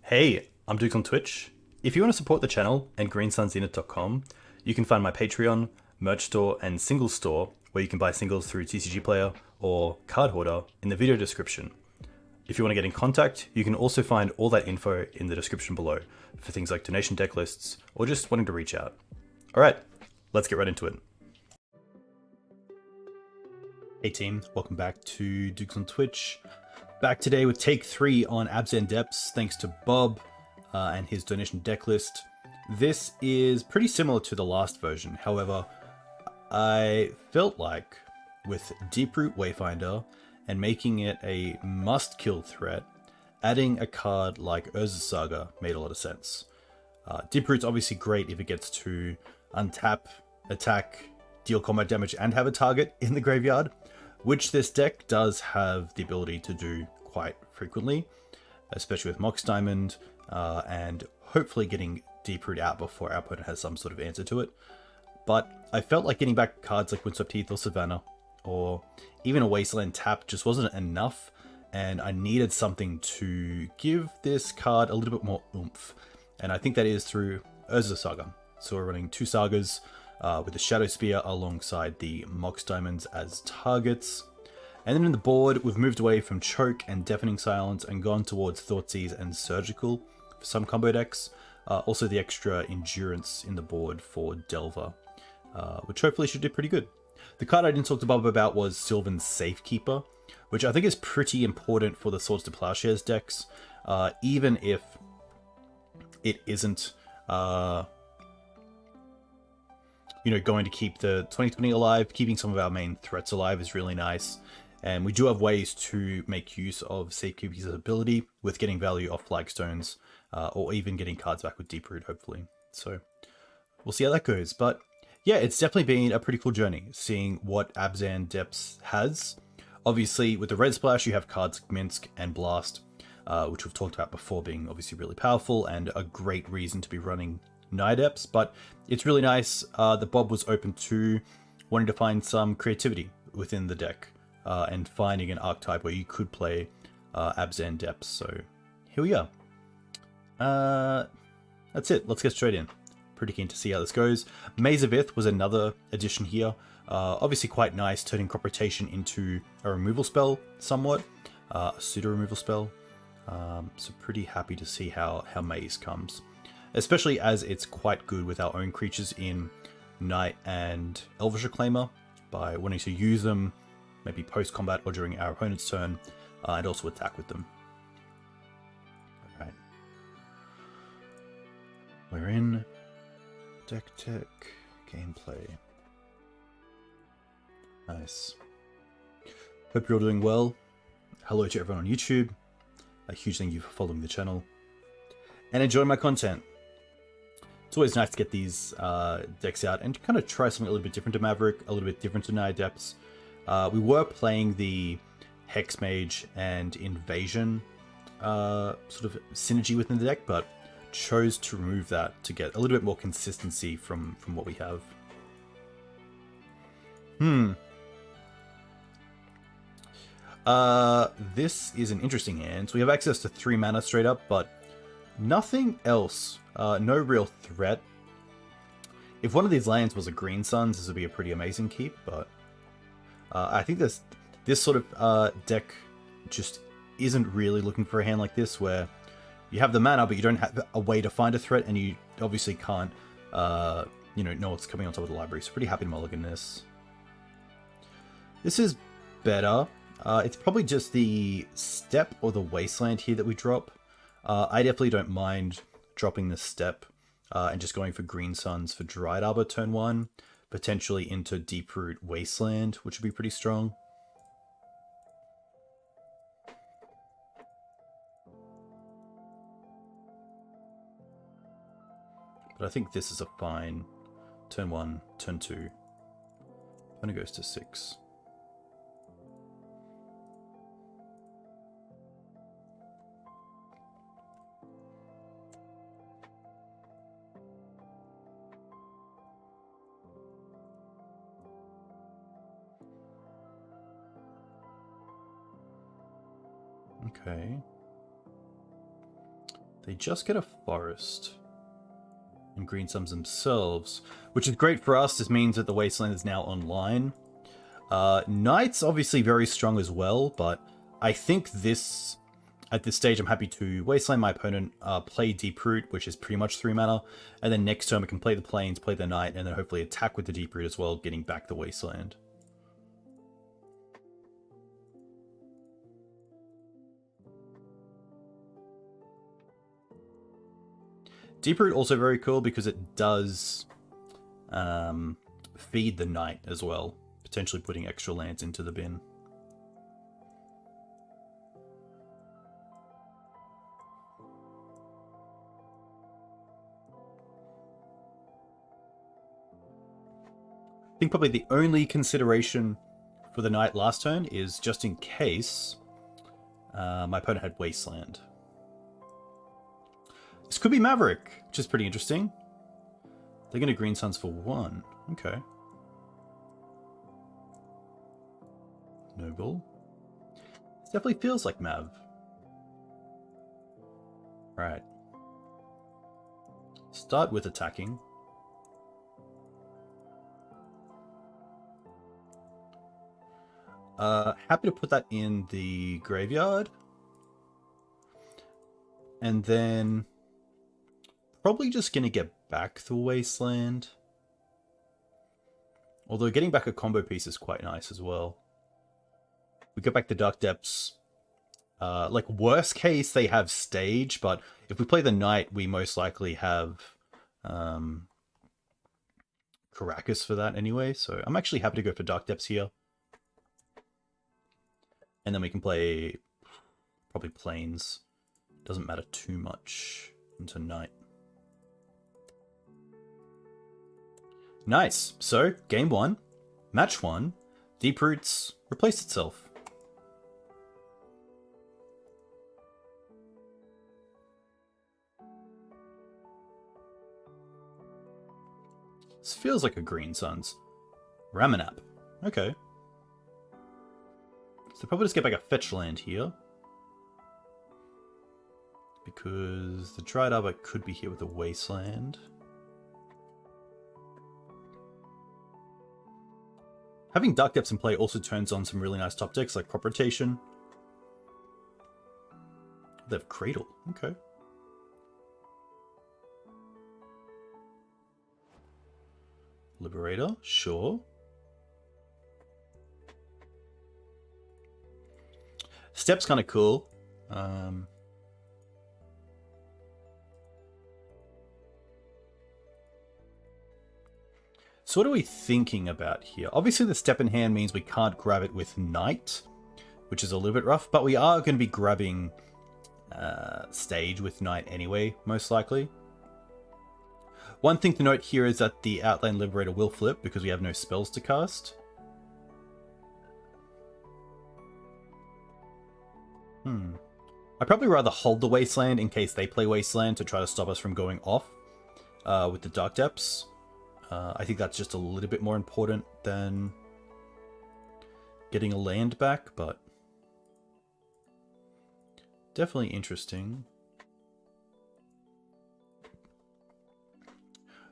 Hey, I'm Duke on Twitch. If you want to support the channel and greensunzenith.com, you can find my Patreon, merch store, and singles store where you can buy singles through TCG Player or Card Hoarder in the video description. If you want to get in contact, you can also find all that info in the description below for things like donation deck lists or just wanting to reach out. Alright, let's get right into it. Hey team, welcome back to Dukes on Twitch. Back today with take 3 on Abzan Depths, thanks to Bob and his donation deck list. This is pretty similar to the last version, however, I felt like with Deeproot Wayfinder and making it a must-kill threat, adding a card like Urza's Saga made a lot of sense. Deeproot's obviously great if it gets to untap, attack, deal combat damage, and have a target in the graveyard, which this deck does have the ability to do quite frequently, especially with Mox Diamond, and hopefully getting Deeproot out before our opponent has some sort of answer to it. But I felt like getting back cards like Windswept Heath or Savannah, or even a Wasteland tap just wasn't enough, and I needed something to give this card a little bit more oomph, and I think that is through Urza's Saga. So we're running 2 Sagas, with the Shadow Spear alongside the Mox Diamonds as targets. And then in the board, we've moved away from Choke and Deafening Silence and gone towards Thoughtseize and Surgical for some combo decks. Also the extra Endurance in the board for Delver, which hopefully should do pretty good. The card I didn't talk to Bob about was Sylvan's Safekeeper, which I think is pretty important for the Swords to Plowshares decks, even if it isn't going to keep the 2020 alive. Keeping some of our main threats alive is really nice. And we do have ways to make use of Safekeeper's ability with getting value off Flagstones, or even getting cards back with Deeproot, hopefully. So we'll see how that goes. But yeah, it's definitely been a pretty cool journey, seeing what Abzan Depths has. Obviously, with the Red Splash, you have cards like Minsk and Blast, which we've talked about before being obviously really powerful and a great reason to be running Nideps, but it's really nice that Bob was open to wanting to find some creativity within the deck and finding an archetype where you could play Abzan Depths. So here we are. That's it. Let's get straight in. Pretty keen to see how this goes. Maze of Ith was another addition here. Obviously quite nice, turning Crop Rotation into a removal spell somewhat, a pseudo removal spell. So pretty happy to see how Maze comes, especially as it's quite good with our own creatures in Knight and Elvish Reclaimer by wanting to use them maybe post-combat or during our opponent's turn, and also attack with them. Alright. We're in DeckTech gameplay. Nice. Hope you're all doing well. Hello to everyone on YouTube. A huge thank you for following the channel and enjoying my content. It's always nice to get these decks out and kind of try something a little bit different to Maverick, a little bit different to Nideps. We were playing the Hex Mage and Invasion sort of synergy within the deck, but chose to remove that to get a little bit more consistency from what we have. This is an interesting hand. So we have access to 3 mana straight up, but nothing else. No real threat. If one of these lands was a Green Suns, this would be a pretty amazing keep, but I think this sort of deck just isn't really looking for a hand like this, where you have the mana, but you don't have a way to find a threat, and you obviously can't, know what's coming on top of the library. So pretty happy to mulligan this. This is better. It's probably just the Step or the Wasteland here that we drop. I definitely don't mind dropping the Step and just going for Green Suns for Dried Arbor turn 1, potentially into Deeproot Wasteland, which would be pretty strong. But I think this is a fine turn 1, turn 2. When it goes to 6. Okay. They just get a forest. And green suns themselves, which is great for us. This means that the Wasteland is now online. Knight's obviously very strong as well, but I think at this stage I'm happy to Wasteland my opponent, play Deeproot, which is pretty much 3 mana, and then next turn we can play the Plains, play the Knight, and then hopefully attack with the Deeproot as well, getting back the Wasteland. Deeproot also very cool because it does feed the Knight as well, potentially putting extra lands into the bin. I think probably the only consideration for the Knight last turn is just in case my opponent had Wasteland. This could be Maverick, which is pretty interesting. They're going to green suns for 1. Okay. Noble. This definitely feels like Mav. Right. Start with attacking. Happy to put that in the graveyard. And then probably just going to get back the Wasteland. Although getting back a combo piece is quite nice as well. We get back the Dark Depths. Like, worst case, they have Stage, but if we play the Knight, we most likely have Caracas for that anyway. So I'm actually happy to go for Dark Depths here. And then we can play probably Plains. Doesn't matter too much into Knight. Nice. So, game 1, match 1, Deeproot's replaced itself. This feels like a green suns. Ramanap. Okay. So probably just get back a fetch land here. Because the Dried Arbor could be here with a Wasteland. Having Dark Depths in play also turns on some really nice top decks like Crop Rotation. They have Cradle. Okay. Liberator. Sure. Step's kind of cool. So what are we thinking about here? Obviously the step in hand means we can't grab it with Knight, which is a little bit rough, but we are going to be grabbing Stage with Knight anyway, most likely. One thing to note here is that the Outland Liberator will flip because we have no spells to cast. I'd probably rather hold the Wasteland in case they play Wasteland to try to stop us from going off with the Dark Depths. I think that's just a little bit more important than getting a land back, but definitely interesting.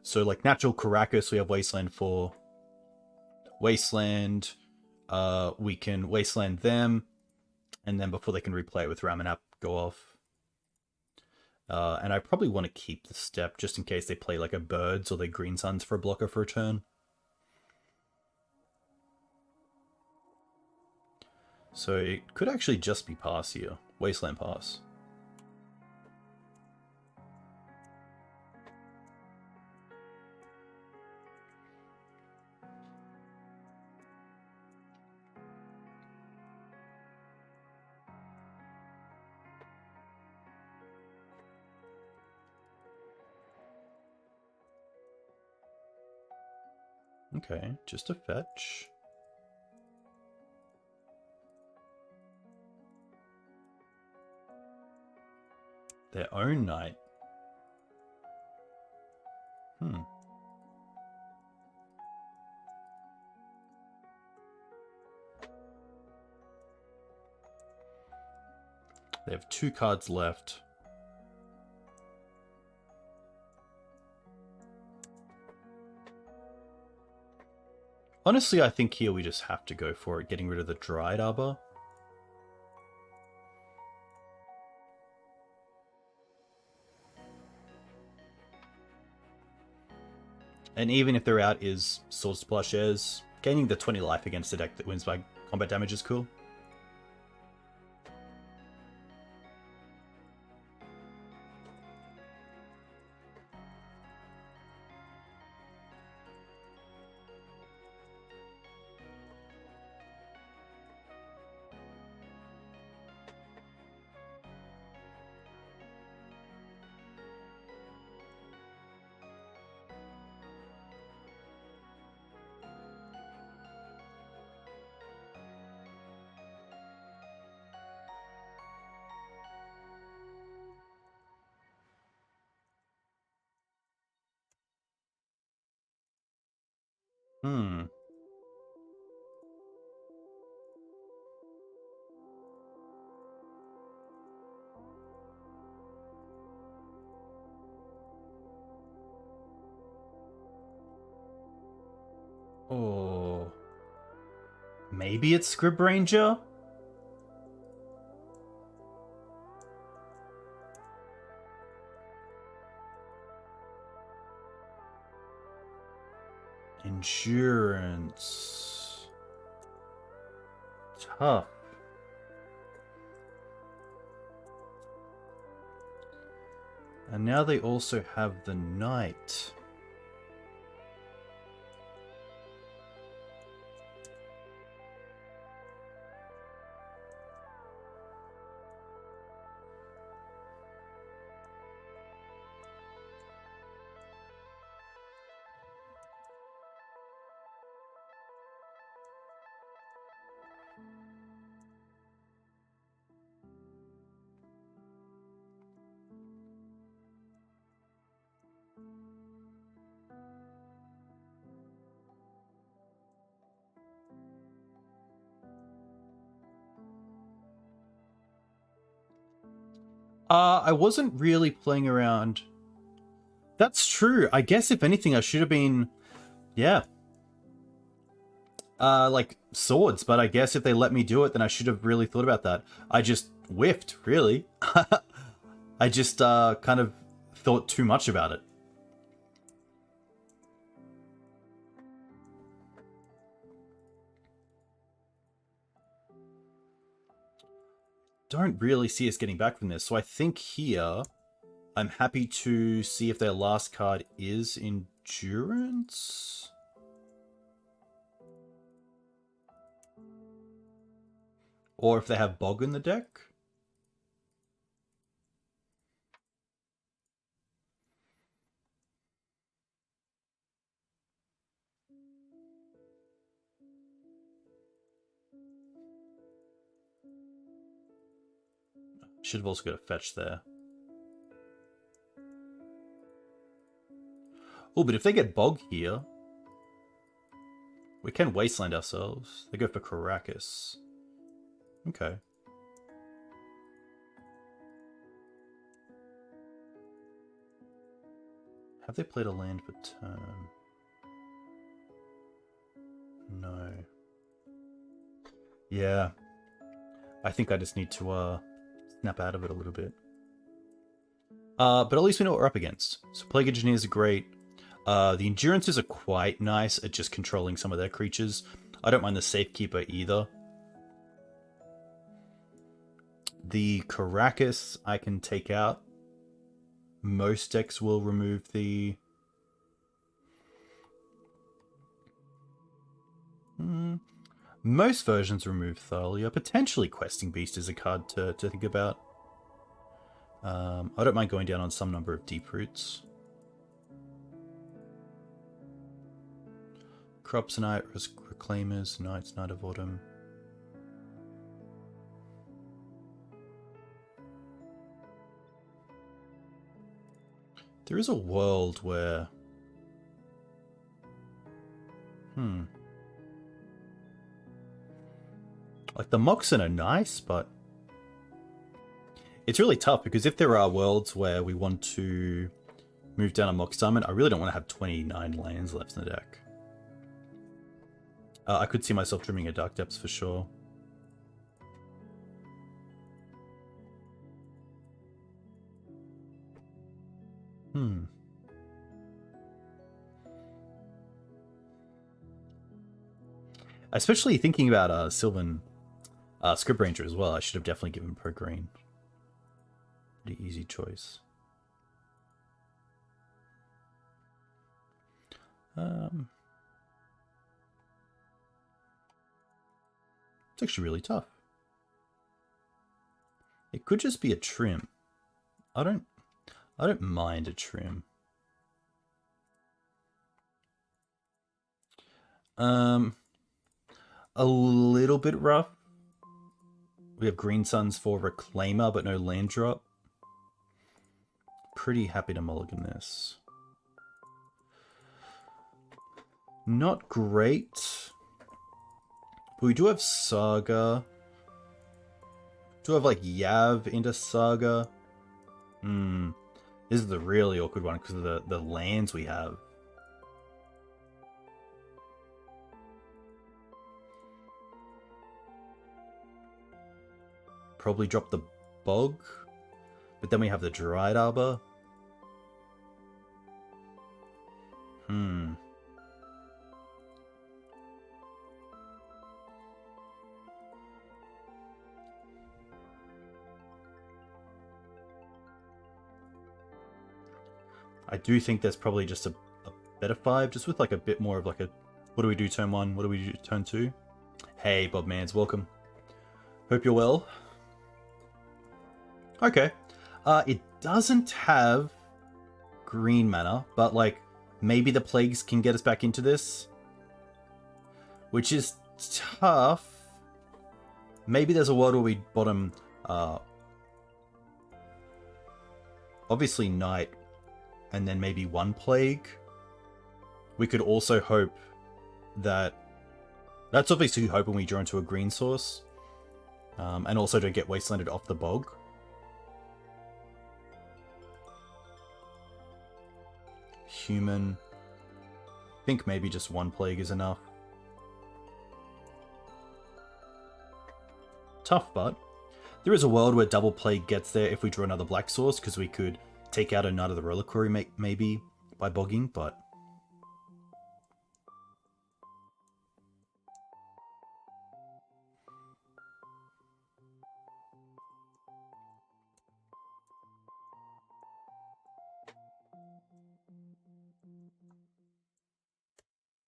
So like natural Caracas, we have Wasteland for. Wasteland, we can Wasteland them, and then before they can replay it with Ramanap, go off. And I probably want to keep the step just in case they play like a Birds or they green suns for a blocker for a turn. So it could actually just be pass here. Wasteland pass. Okay, just a fetch. Their own Knight. They have 2 cards left. Honestly, I think here we just have to go for it, getting rid of the Dried Arbor. And even if their out is Swords to Plowshares, gaining the 20 life against a deck that wins by combat damage is cool. Hmm. Oh. Maybe it's Scrib Ranger? Endurance. Tough. And now they also have the Knight. I wasn't really playing around. That's true. I guess if anything, I should have been, yeah, like swords. But I guess if they let me do it, then I should have really thought about that. I just whiffed, really. I just kind of thought too much about it. Don't really see us getting back from this. So I think here, I'm happy to see if their last card is Endurance. Or if they have Bog in the deck. Should have also got a fetch there. Oh, but if they get Bog here, we can Wasteland ourselves. They go for Caracas. Okay. Have they played a land for turn? No. Yeah. I think I just need to snap out of it a little bit. But at least we know what we're up against. So Plague Engineers are great. The Endurances are quite nice at just controlling some of their creatures. I don't mind the Safekeeper either. The Caracas I can take out. Most decks will remove the... Most versions remove Thalia. Potentially Questing Beast is a card to think about. I don't mind going down on some number of Deep Roots. Crops Knight, Reclaimers, Knights, Knight of Autumn. There is a world where... Like, the Moxen are nice, but... It's really tough, because if there are worlds where we want to move down a Mox Diamond, I really don't want to have 29 lands left in the deck. I could see myself trimming a Dark Depths for sure. Especially thinking about Sylvan Script Ranger as well. I should have definitely given Pro Green. Pretty easy choice. It's actually really tough. It could just be a trim. I don't mind a trim. A little bit rough. We have Green Suns for Reclaimer, but no land drop. Pretty happy to mulligan this. Not great. But we do have Saga. Do have like Yav into Saga. This is the really awkward one because of the lands we have. Probably drop the Bog. But then we have the Dried Arbor. I do think there's probably just a better 5, just with like a bit more of like a, what do we do turn 1, what do we do turn 2? Hey, Bob Mans, welcome. Hope you're well. Okay. It doesn't have green mana, but like maybe the plagues can get us back into this, which is tough. Maybe there's a world where we bottom obviously Night and then maybe 1 plague. We could also hope that that's obviously hoping we draw into a green source, and also don't get wastelanded off the Bog. Human. I think maybe just 1 plague is enough. Tough, but there is a world where double plague gets there if we draw another black source, because we could take out a Knight of the Reliquary maybe by bogging, but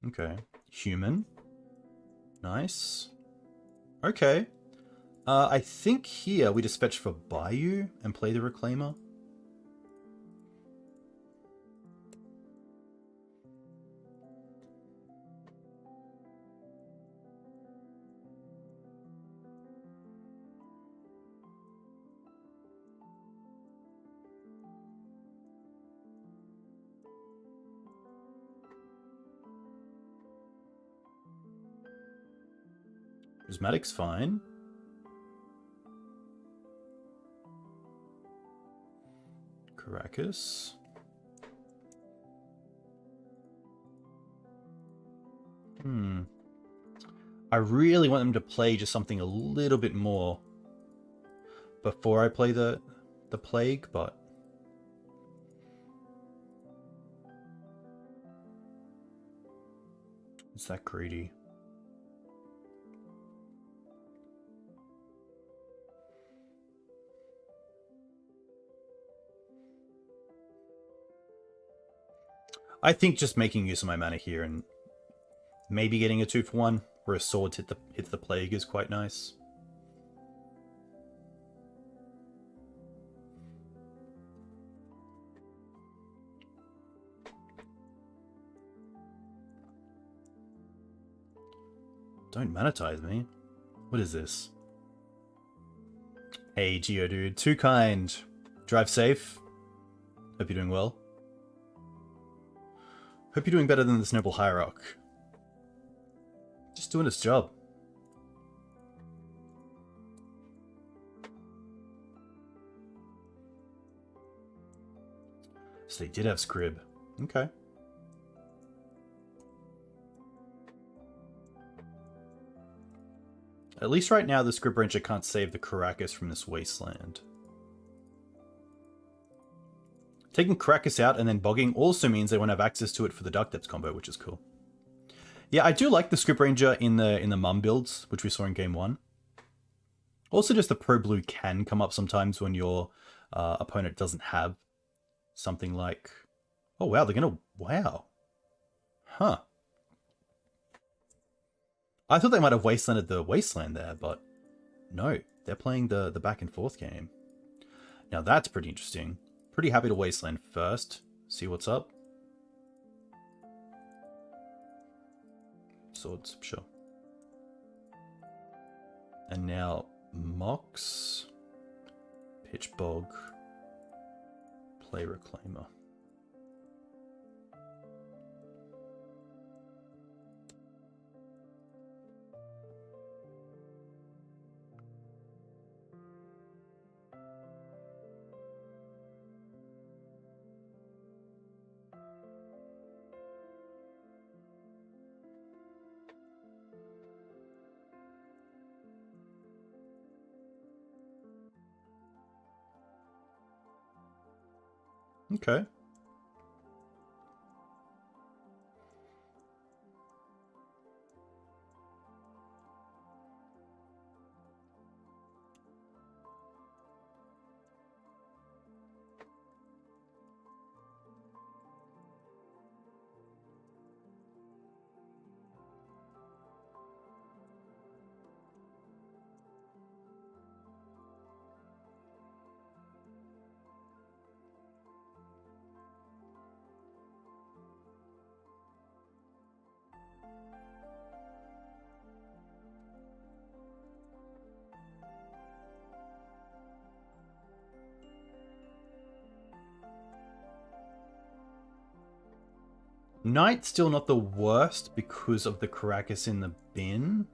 okay. Human. Nice. Okay. I think here we just fetch for Bayou and play the Reclaimer. Prismatic's fine. Caracas. I really want them to play just something a little bit more before I play the plague, but it's that greedy. I think just making use of my mana here and maybe getting a 2-for-1 where a sword hits the plague is quite nice. Don't monetize me. What is this? Hey, Geodude. Too kind. Drive safe. Hope you're doing well. Hope you're doing better than this noble hierarch. Just doing its job. So they did have Scrib. Okay. At least right now, the Script Ranger can't save the Caracas from this wasteland. Taking Caracas out and then bogging also means they won't have access to it for the Dark Depths combo, which is cool. Yeah, I do like the Script Ranger in the Mum builds, which we saw in Game 1. Also, just the Pro Blue can come up sometimes when your opponent doesn't have something like... Oh, wow, they're going to... Wow. Huh. I thought they might have wastelanded the wasteland there, but no. They're playing the back and forth game. Now, that's pretty interesting. Pretty happy to wasteland first. See what's up. Swords, sure. And now Mox, Pitch Bog, play Reclaimer. Okay. Knight's still not the worst because of the Caracas in the bin.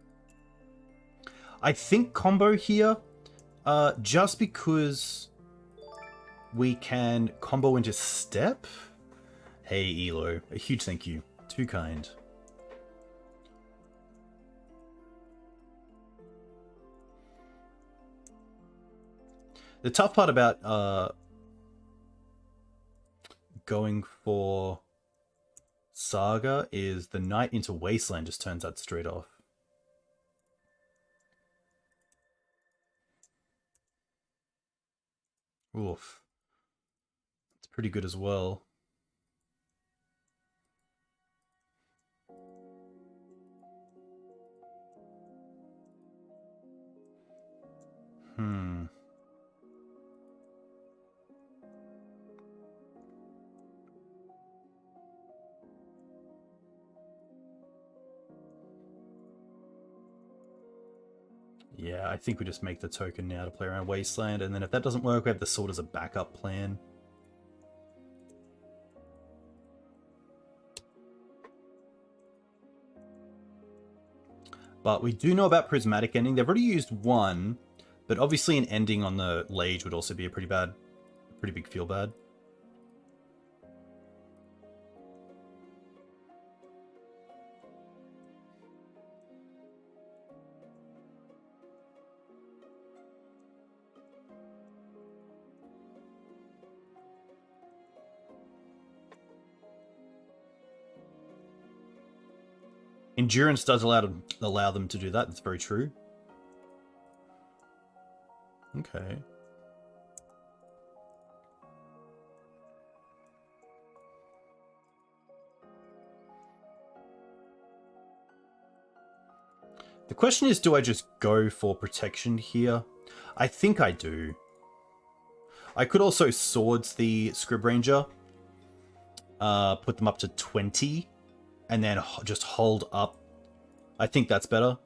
I think combo here, just because we can combo into step. Hey Elo, a huge thank you. Too kind. The tough part about going for Saga is the Knight into Wasteland just turns that straight off. Oof. It's pretty good as well. Yeah, I think we just make the token now to play around Wasteland, and then if that doesn't work, we have the Sword as a backup plan. But we do know about Prismatic Ending. They've already used one, but obviously an ending on the Lage would also be a pretty big feel bad. Endurance does allow them to do that. That's very true. Okay. The question is, do I just go for protection here? I think I do. I could also Swords the Scrib Ranger. Put them up to 20. And then just hold up. I think that's better.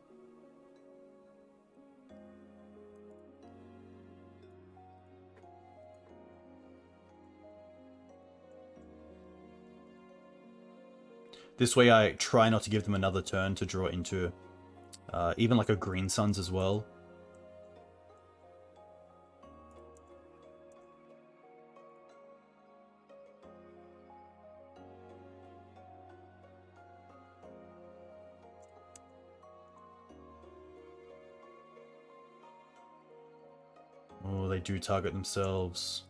This way I try not to give them another turn to draw into even like a Green Suns as well. do target themselves.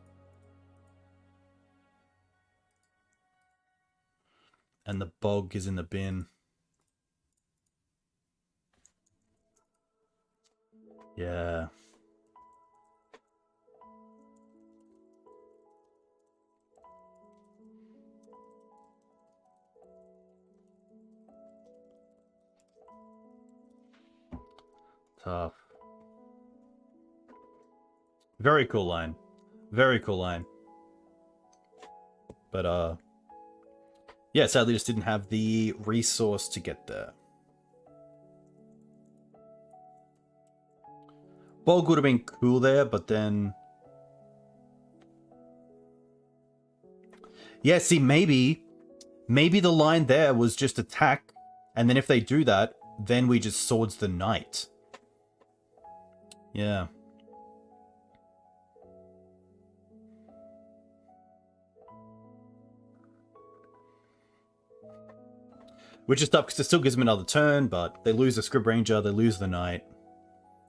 And the bog is in the bin. Yeah. Tough. Very cool line. Very cool line. But, yeah, sadly just didn't have the resource to get there. Bog would have been cool there, but then... Yeah, see, maybe the line there was just attack, and then if they do that, then we just swords the knight. Yeah. Which is tough because it still gives them another turn, but they lose the Scrib Ranger, they lose the Knight.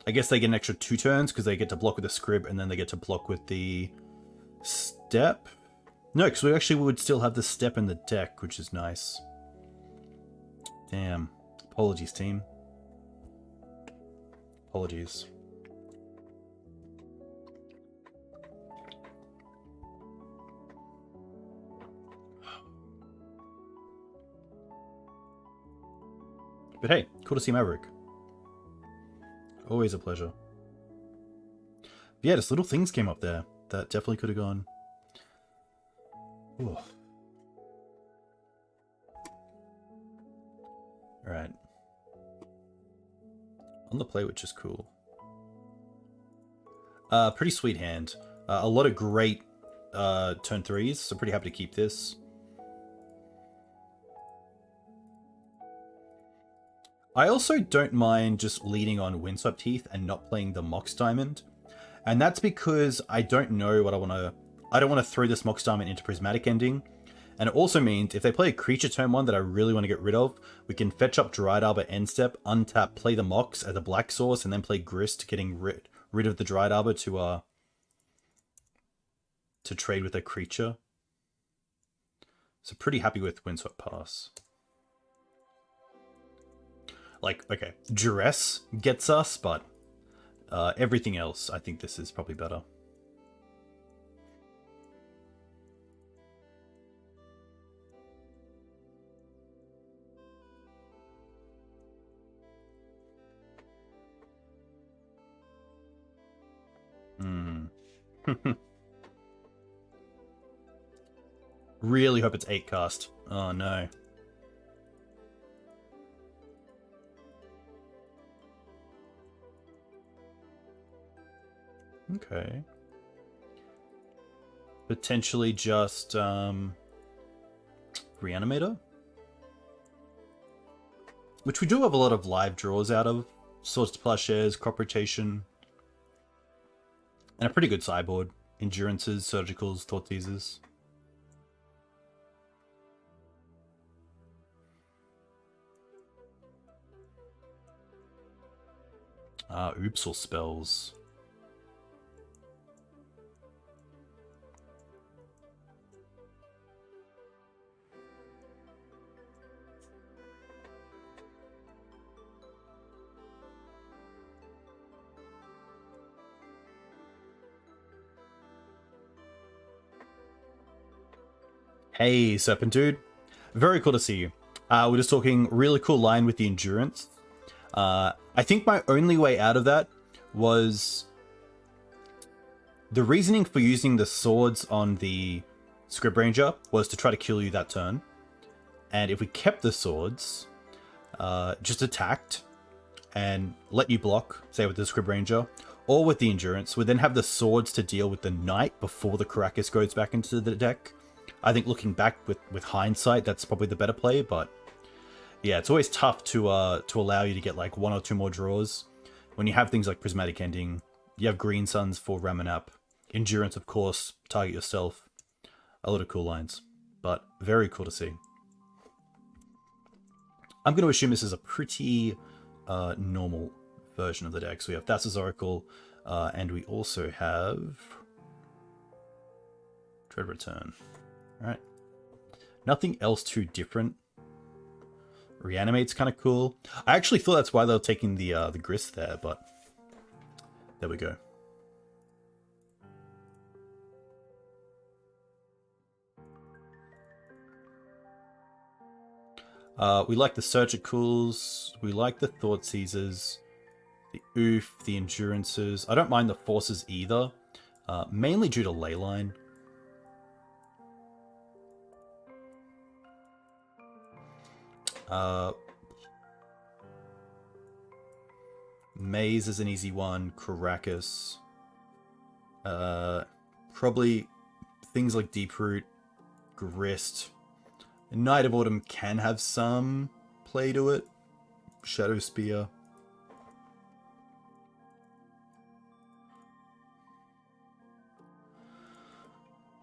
I guess they get an extra 2 turns because they get to block with the Scrib and then they get to block with the Step. No, because we actually would still have the Step in the deck, which is nice. Damn. Apologies, team. Apologies. But hey, cool to see Maverick. Always a pleasure. But yeah, just little things came up there that definitely could have gone. Ooh. Alright. On the play, which is cool. Pretty sweet hand. A lot of great turn 3s, so pretty happy to keep this. I also don't mind just leading on Windswept Heath and not playing the Mox Diamond. And that's because I don't know what I want to... I don't want to throw this Mox Diamond into Prismatic Ending. And it also means if they play a creature turn 1 that I really want to get rid of, we can fetch up Dryad Arbor end step, untap, play the Mox as a black source, and then play Grist, getting rid of the Dryad Arbor to trade with a creature. So pretty happy with Windswept Pass. Like, okay, Duress gets us, but everything else, I think this is probably better. Really hope it's 8 cast. Oh no. Okay. Potentially just Reanimator? Which we do have a lot of live draws out of. Swords to Plowshares, Crop Rotation. And a pretty good sideboard. Endurances, Surgicals, Thought Teasers. Oopsal spells. Hey, Serpent Dude. Very cool to see you. We're just talking really cool line with the Endurance. I think my only way out of that was the reasoning for using the swords on the Scrib Ranger was to try to kill you that turn. And if we kept the swords, just attacked and let you block, say with the Scrib Ranger, or with the Endurance, we then have the swords to deal with the Knight before the Caracas goes back into the deck. I think looking back with hindsight, that's probably the better play, but yeah, it's always tough to allow you to get like 1 or 2 more draws. When you have things like Prismatic Ending, you have Green Suns for Ramanap, Endurance, of course, target yourself. A lot of cool lines, but very cool to see. I'm going to assume this is a pretty normal version of the deck. So we have Thassa's Oracle, And we also have Dread Return. Alright. Nothing else too different. Reanimate's kind of cool. I actually thought that's why they were taking the Grist there, but there we go. We like the Surgicals, we like the Thought Seizers, the Oof, the Endurances. I don't mind the Forces either, mainly due to Leyline. Maze is an easy one, Caracas. Probably things like Deeproot, Grist. Knight of Autumn can have some play to it. Shadow Spear.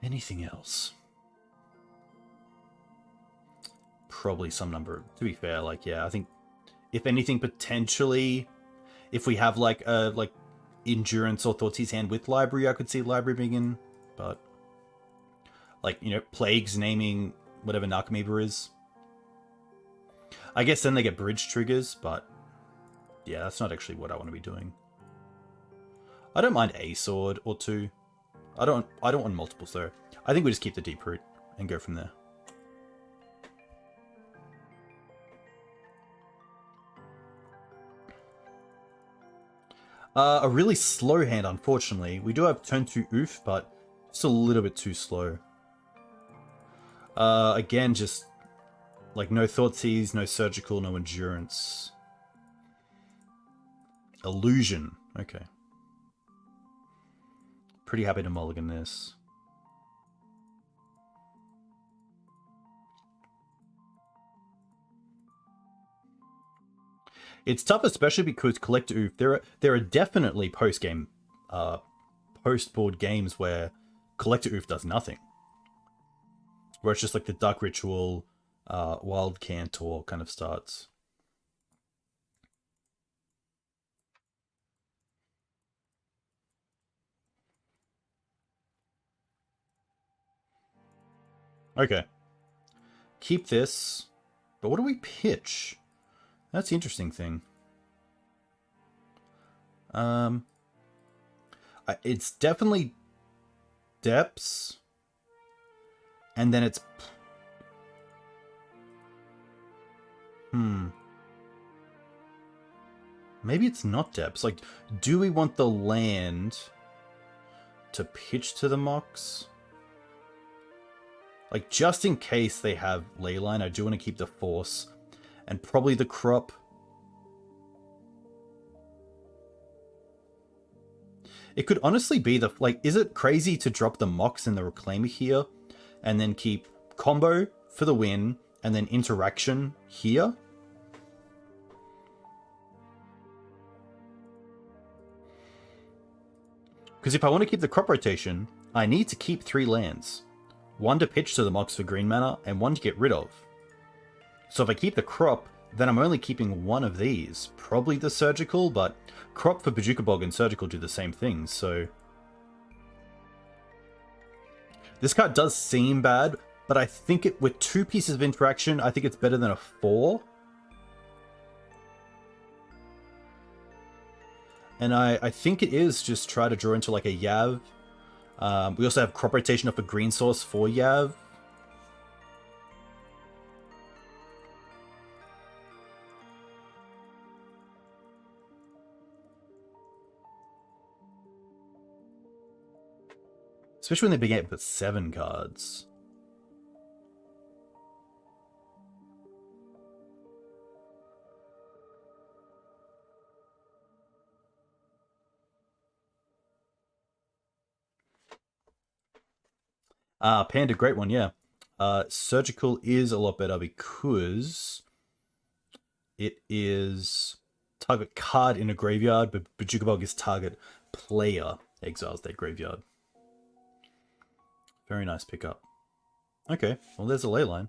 Anything else? Probably some number. To be fair, like, yeah, I think if anything, potentially, if we have like a Endurance or Thoughtseize hand with Library, I could see Library being in, but like, you know, Plagues naming whatever Narcomoeba is. I guess then they get bridge triggers, but yeah, that's not actually what I want to be doing. I don't mind a sword or two. I don't want multiples though. I think we just keep the Deeproot and go from there. A really slow hand, unfortunately. We do have turn 2 Oof, but just a little bit too slow. Again, just like no Thoughtseize, no Surgical, no Endurance. Illusion. Okay. Pretty happy to mulligan this. It's tough, especially because Collect Oof. There are definitely post-game, post-board games where Collect Oof does nothing. Where it's just like the Dark Ritual, Wild Cantor kind of starts. Okay. Keep this. But what do we pitch? That's the interesting thing. It's definitely Depths. And then it's... Maybe it's not Depths. Like, do we want the land to pitch to the Mox? Like, just in case they have Leyline, I do want to keep the Force. And probably the Crop. It could honestly be the... Like, is it crazy to drop the Mox and the Reclaimer here? And then keep Combo for the win, and then Interaction here? Because if I want to keep the Crop rotation, I need to keep 3 lands. 1 to pitch to the Mox for green mana, and 1 to get rid of. So if I keep the Crop, then I'm only keeping 1 of these. Probably the Surgical, but Crop for Bojuka Bog and Surgical do the same thing, so... This card does seem bad, but I think it with 2 pieces of interaction, I think it's better than a 4. And I think it is just try to draw into like a Yav. We also have Crop Rotation up a green source for Yav. Especially when they begin with 7 cards. Panda, great one, yeah. Surgical is a lot better because it is target card in a graveyard, but Bojuka Bog is target player exiles their graveyard. Very nice pickup. Okay, well there's a Leyline.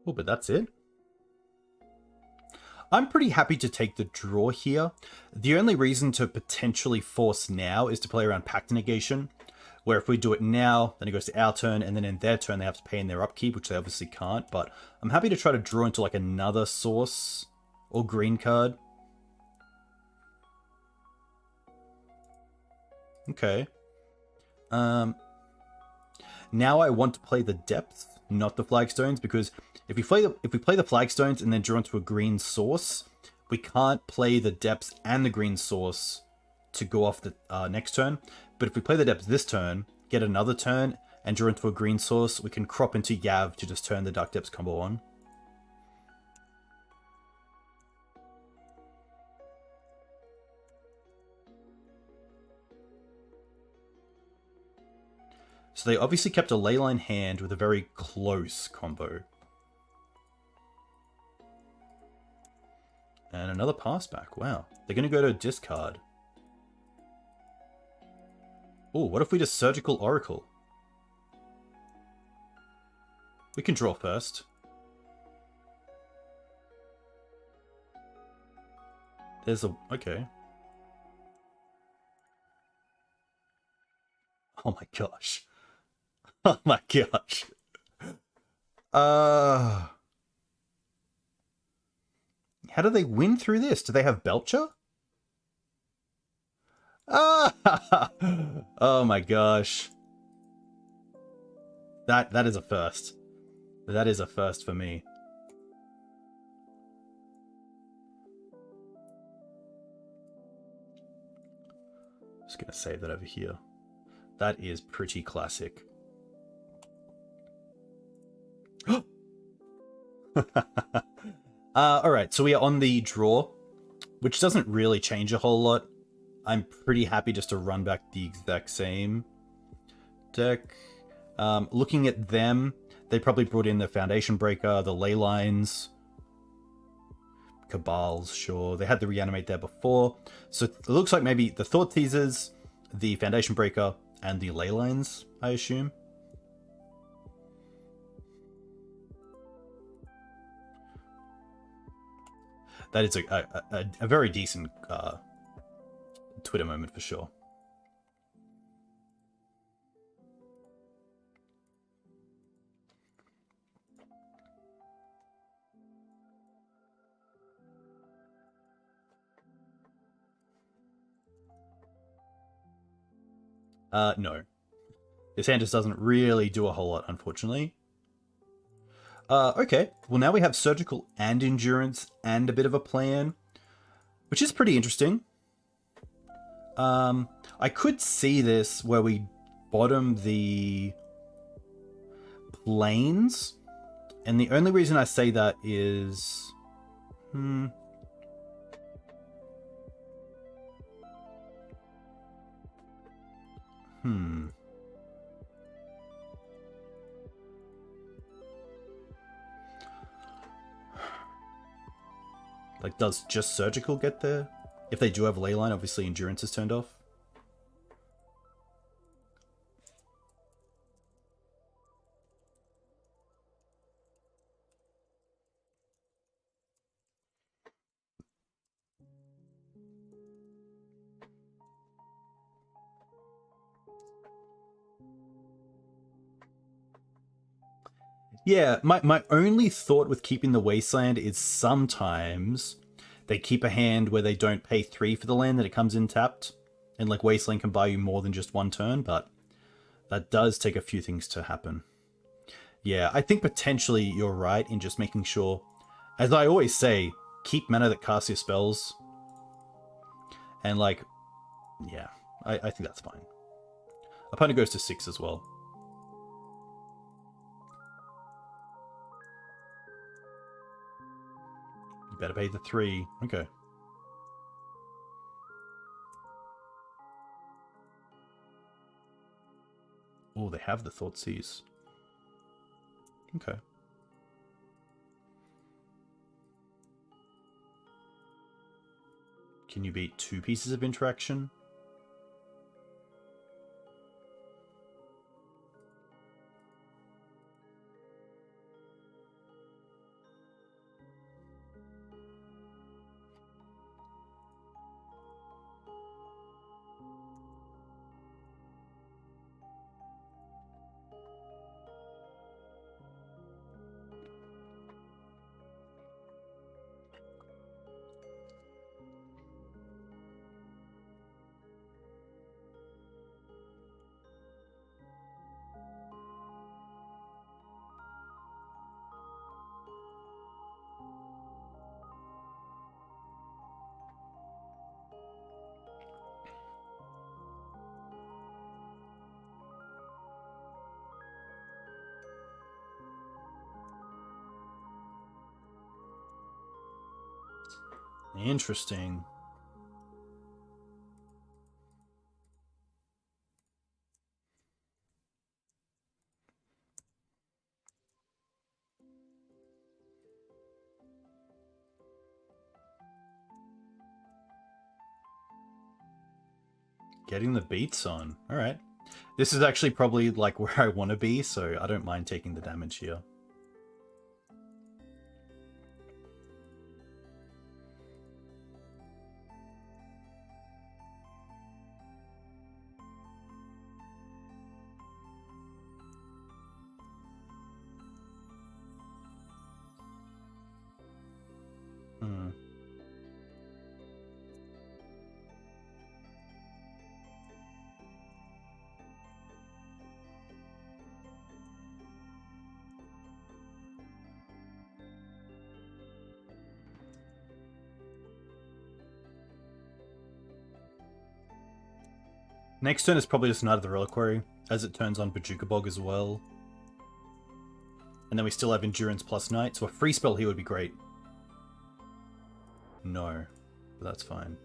Oh, but that's it? I'm pretty happy to take the draw here. The only reason to potentially force now is to play around Pact Negation, where if we do it now, then it goes to our turn, and then in their turn they have to pay in their upkeep, which they obviously can't, but I'm happy to try to draw into like another source or green card. Okay. Now I want to play the depth, not the flagstones, because if we play the flagstones and then draw into a green source, we can't play the depths and the green source to go off the next turn. But if we play the depths this turn, get another turn, and draw into a green source, we can crop into Yav to just turn the Dark Depths combo on. So they obviously kept a Leyline hand with a very close combo. And another pass back. Wow. They're going to go to discard. Oh, what if we just Surgical Oracle? We can draw first. There's a... Okay. Oh my gosh. Oh my gosh. How do they win through this? Do they have Belcher? Oh my gosh. That is a first. That is a first for me. Just gonna save that over here. That is pretty classic. Alright, so we are on the draw, which doesn't really change a whole lot. I'm pretty happy just to run back the exact same deck. Looking at them, they probably brought in the Foundation Breaker, the Ley Lines, Cabals, sure. They had the Reanimate there before. So it looks like maybe the Thought Teasers, the Foundation Breaker, and the Ley Lines, I assume. That is a very decent Twitter moment for sure. No. This hand just doesn't really do a whole lot, unfortunately. Okay, well now we have Surgical and Endurance and a bit of a plan, which is pretty interesting. I could see this where we bottom the planes, and the only reason I say that is... Like, does just Surgical get there? If they do have Leyline, obviously Endurance is turned off. Yeah, my only thought with keeping the Wasteland is sometimes they keep a hand where they don't pay 3 for the land that it comes in tapped. And like Wasteland can buy you more than just one turn, but that does take a few things to happen. Yeah, I think potentially you're right in just making sure, as I always say, keep mana that casts your spells. And like, yeah, I think that's fine. Opponent goes to 6 as well. You better pay the 3. Okay. Oh, they have the Thoughtseize. Okay. Can you beat 2 pieces of interaction? Interesting. Getting the beats on. All right. This is actually probably like where I want to be, so I don't mind taking the damage here. Next turn is probably just Knight of the Reliquary, as it turns on Bojuka Bog as well. And then we still have Endurance plus Knight, so a free spell here would be great. No, but that's fine.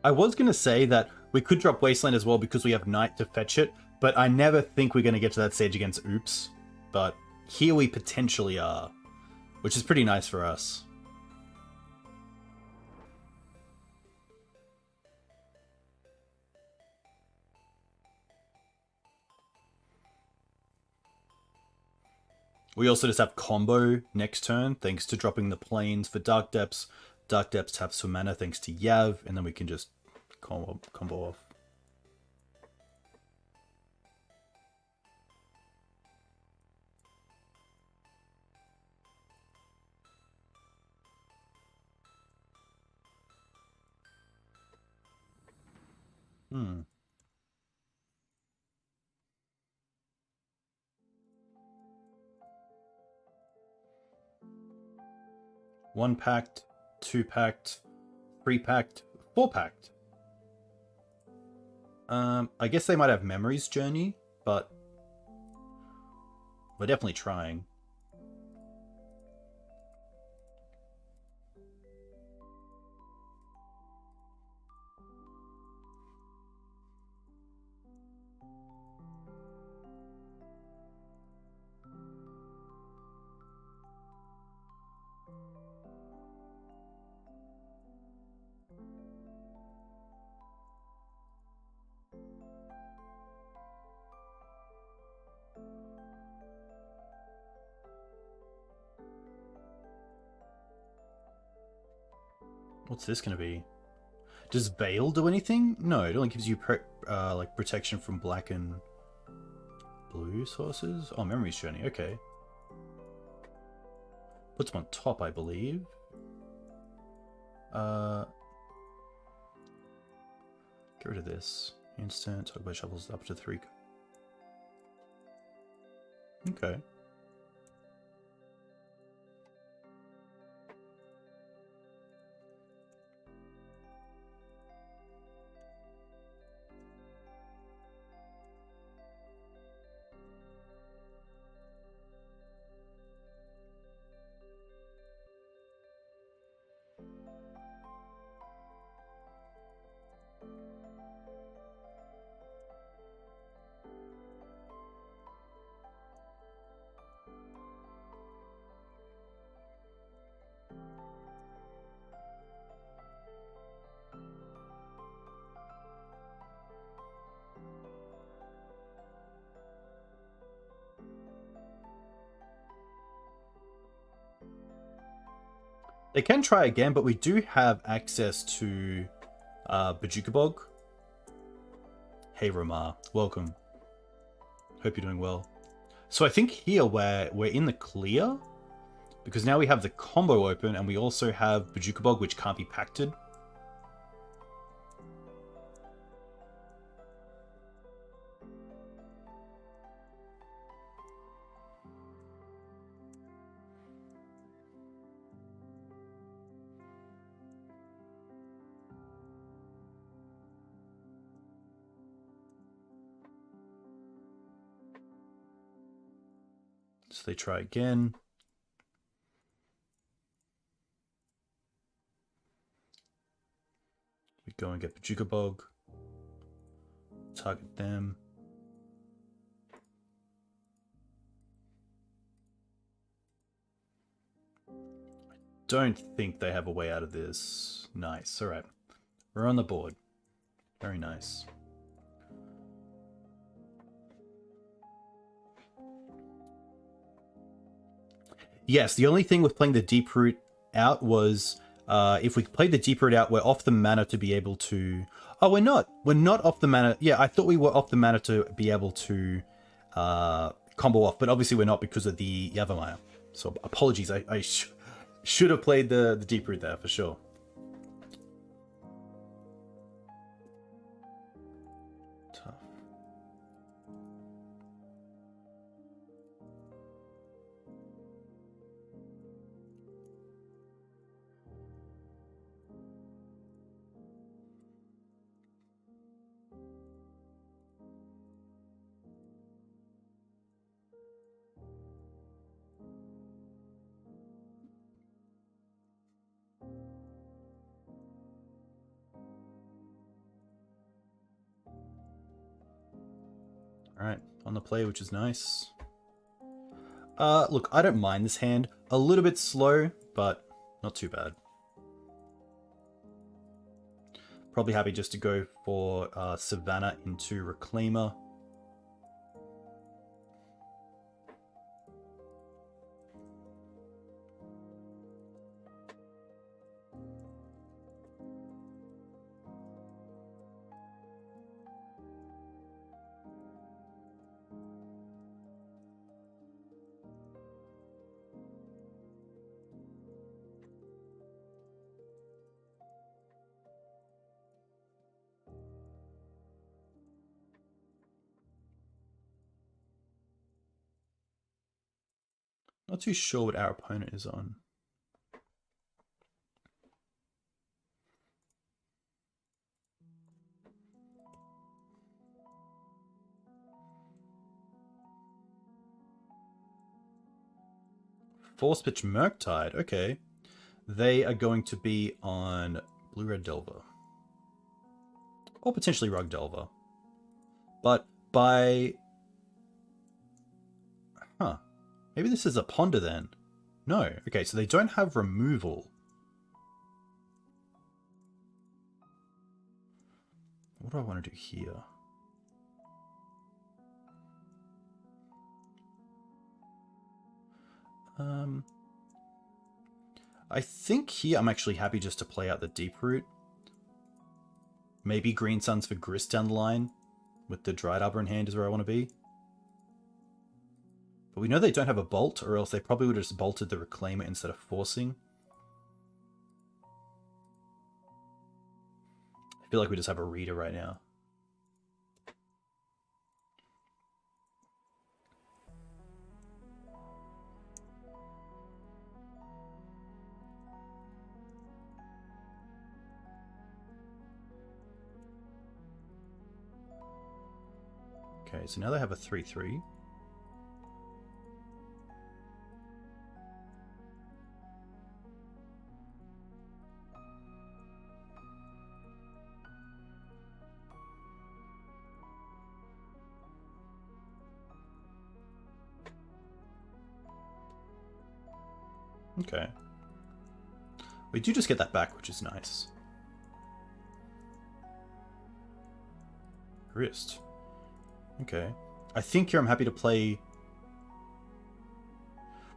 I was going to say that we could drop Wasteland as well because we have Knight to fetch it, but I never think we're going to get to that stage against Oops. But here we potentially are, which is pretty nice for us. We also just have combo next turn, thanks to dropping the planes for Dark Depths. Dark Depths have some mana thanks to Yav, and then we can just combo off. One pact, 2 pact, 3 pact, 4 pact. I guess they might have Memories Journey, but we're definitely trying. What's this going to be? Does Veil do anything? No, it only gives you like protection from black and blue sources. Oh, Memories Journey. Okay. Puts them on top, I believe. Get rid of this. Instant. Talk about shovels up to 3. Okay. They can try again, but we do have access to Bojuka Bog. Hey Ramar, welcome. Hope you're doing well. So I think here we're in the clear, because now we have the combo open, and we also have Bojuka Bog, which can't be pacted. So they try again. We go and get Bajuka Bog. Target them. Don't think they have a way out of this. Nice. All right. We're on the board. Very nice. Yes, the only thing with playing the Deep Root out was if we played the Deep Root out, we're off the mana to be able to... Oh, we're not. We're not off the mana. Yeah, I thought we were off the mana to be able to combo off, but obviously we're not because of the Yavimaya. So apologies. I should have played the Deep Root there for sure. Tough. Alright, on the play, which is nice. Look, I don't mind this hand. A little bit slow, but not too bad. Probably happy just to go for Savannah into Reclaimer. Not too sure what our opponent is on. Force Pitch Murktide, okay. They are going to be on Blue-Red Delver. Or potentially Rug Delver. But by... Huh. Maybe this is a Ponder then. No. Okay, so they don't have removal. What do I want to do here? I think here I'm actually happy just to play out the Deep Root. Maybe Green Suns for Grist down the line. With the Dried Arbor in hand is where I want to be. But we know they don't have a Bolt, or else they probably would have just bolted the Reclaimer instead of forcing. I feel like we just have a reader right now. Okay, so now they have a 3/3. Okay. We do just get that back, which is nice. Wrist. Okay. I think here I'm happy to play...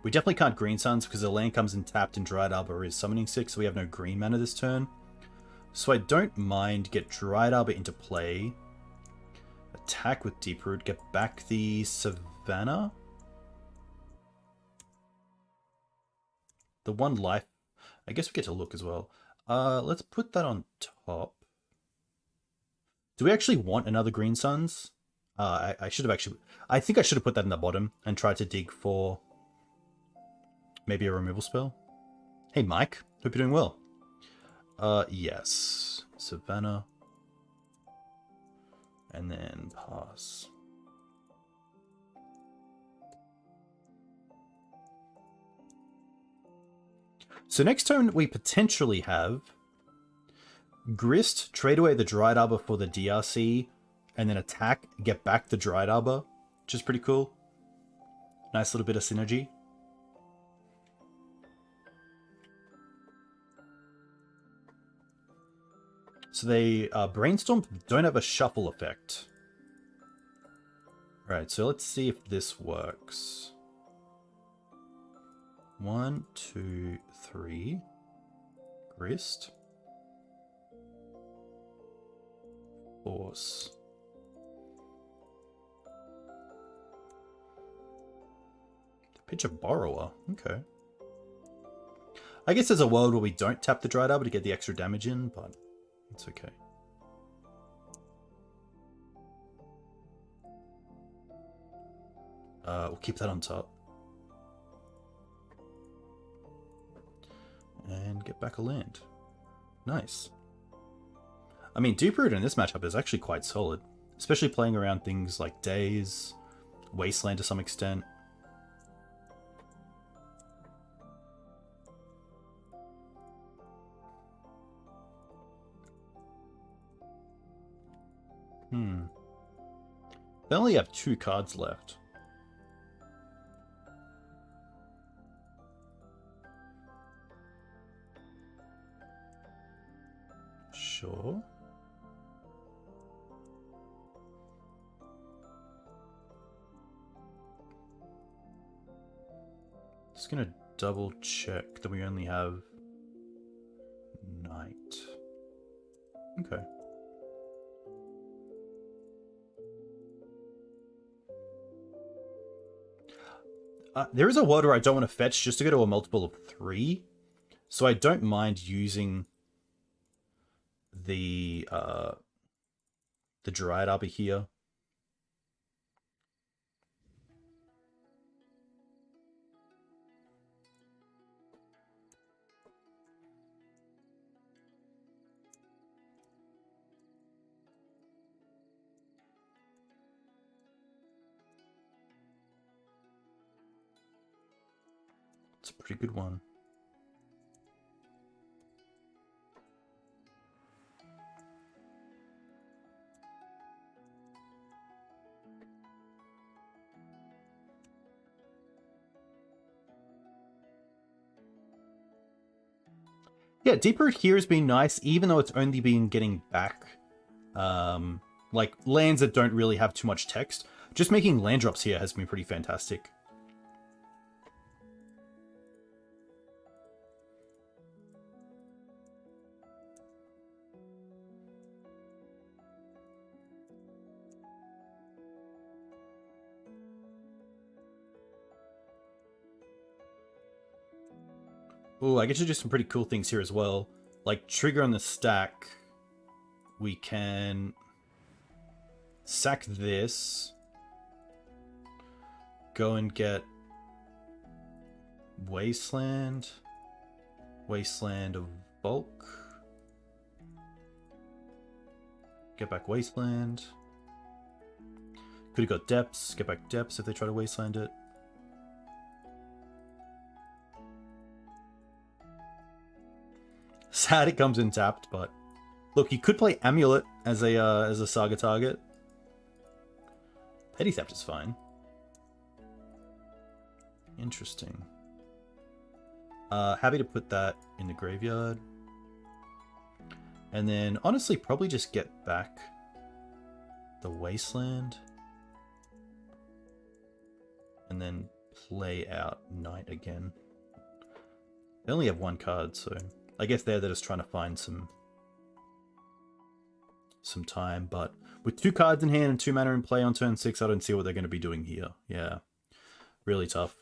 We definitely can't Green Suns because the land comes in tapped and Dried Arbor is summoning 6, so we have no green mana this turn. So I don't mind get Dried Arbor into play. Attack with Deep Root, get back the Savannah. The one life. I guess we get to look as well. Let's put that on top. Do we actually want another Green Suns? I should have actually... I think I should have put that in the bottom and tried to dig for maybe a removal spell. Hey, Mike. Hope you're doing well. Yes. Savannah. And then pass. So next turn we potentially have Grist, trade away the Dried Arbor for the DRC, and then attack, get back the Dried Arbor, which is pretty cool. Nice little bit of synergy. So they Brainstorm don't have a shuffle effect. Right, so let's see if this works. 1, 2, 3. Grist. Force. Pitch a Borrower. Okay. I guess there's a world where we don't tap the Dried Arbor to get the extra damage in, but it's okay. We'll keep that on top. And get back a land. Nice. I mean, Deeproot in this matchup is actually quite solid, especially playing around things like Daze, Wasteland to some extent. They only have 2 cards left. Sure. Just gonna double check that we only have Knight. Okay. There is a world where I don't want to fetch just to go to a multiple of 3, so I don't mind using the Dried Arbor here. It's a pretty good one. Yeah, Deeproot here has been nice, even though it's only been getting back like lands that don't really have too much text. Just making land drops here has been pretty fantastic. Ooh, I get to do some pretty cool things here as well. Like, trigger on the stack. We can sack this. Go and get Wasteland. Wasteland of Bulk. Get back Wasteland. Could have got Depths. Get back Depths if they try to Wasteland it. Sad it comes in tapped, but look, you could play Amulet as a Saga target. Petty Theft is fine. Interesting. Happy to put that in the graveyard. And then, honestly, probably just get back the Wasteland. And then play out Knight again. They only have 1 card, so I guess they're just trying to find some time. But with 2 cards in hand and 2 mana in play on turn 6, I don't see what they're going to be doing here. Yeah, really tough.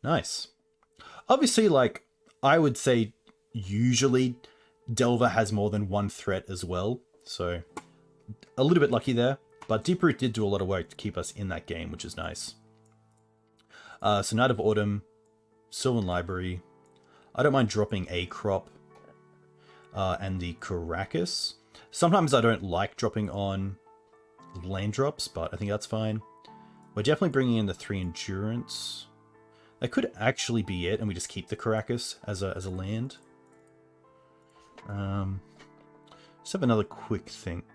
Nice. Obviously, like, I would say usually Delver has more than 1 threat as well. So a little bit lucky there. But Deeproot did do a lot of work to keep us in that game, which is nice. So Night of Autumn, Sylvan Library. I don't mind dropping a crop. And the Caracas. Sometimes I don't like dropping on land drops, but I think that's fine. We're definitely bringing in the 3 Endurance. That could actually be it, and we just keep the Caracas as a land. Let's have another quick think.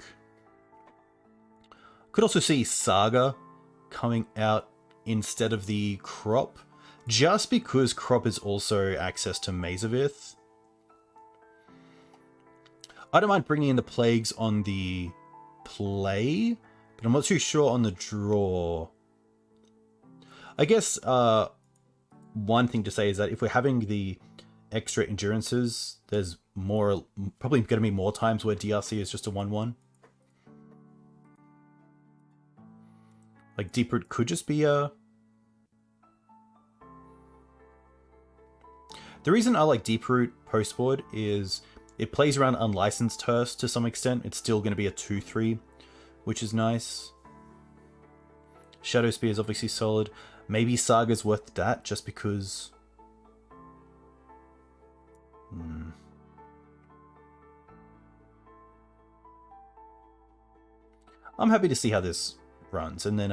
Could also see Saga coming out instead of the Crop, just because Crop is also access to Mazavith. I don't mind bringing in the Plagues on the play, but I'm not too sure on the draw. I guess one thing to say is that if we're having the extra endurances, there's probably going to be more times where DRC is just a 1/1. Like Deeproot could just be a... The reason I like Deeproot postboard is it plays around Unlicensed Hearse to some extent. It's still going to be a 2/3, which is nice. Shadow Spear is obviously solid. Maybe Saga's worth that just because... I'm happy to see how this runs, and then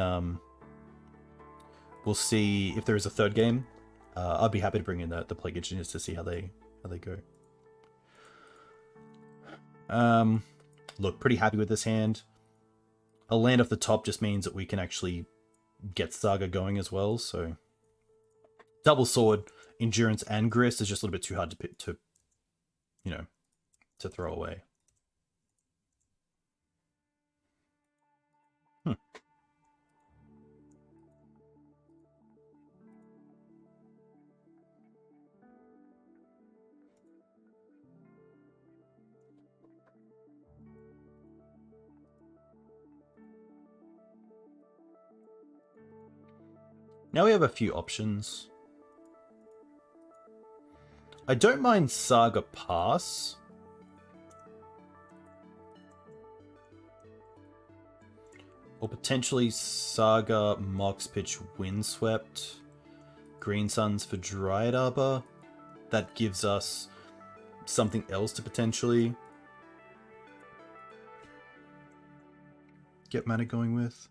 we'll see if there is a third game. I'd be happy to bring in the Plague Engineers to see how they go. Look, pretty happy with this hand. A land off the top just means that we can actually get Saga going as well. So double sword, endurance, and grist is just a little bit too hard to throw away. Now we have a few options. I don't mind Saga Pass. Or potentially Saga Mox Pitch Windswept. Green Suns for Dryad Arbor. That gives us something else to potentially get mana going with.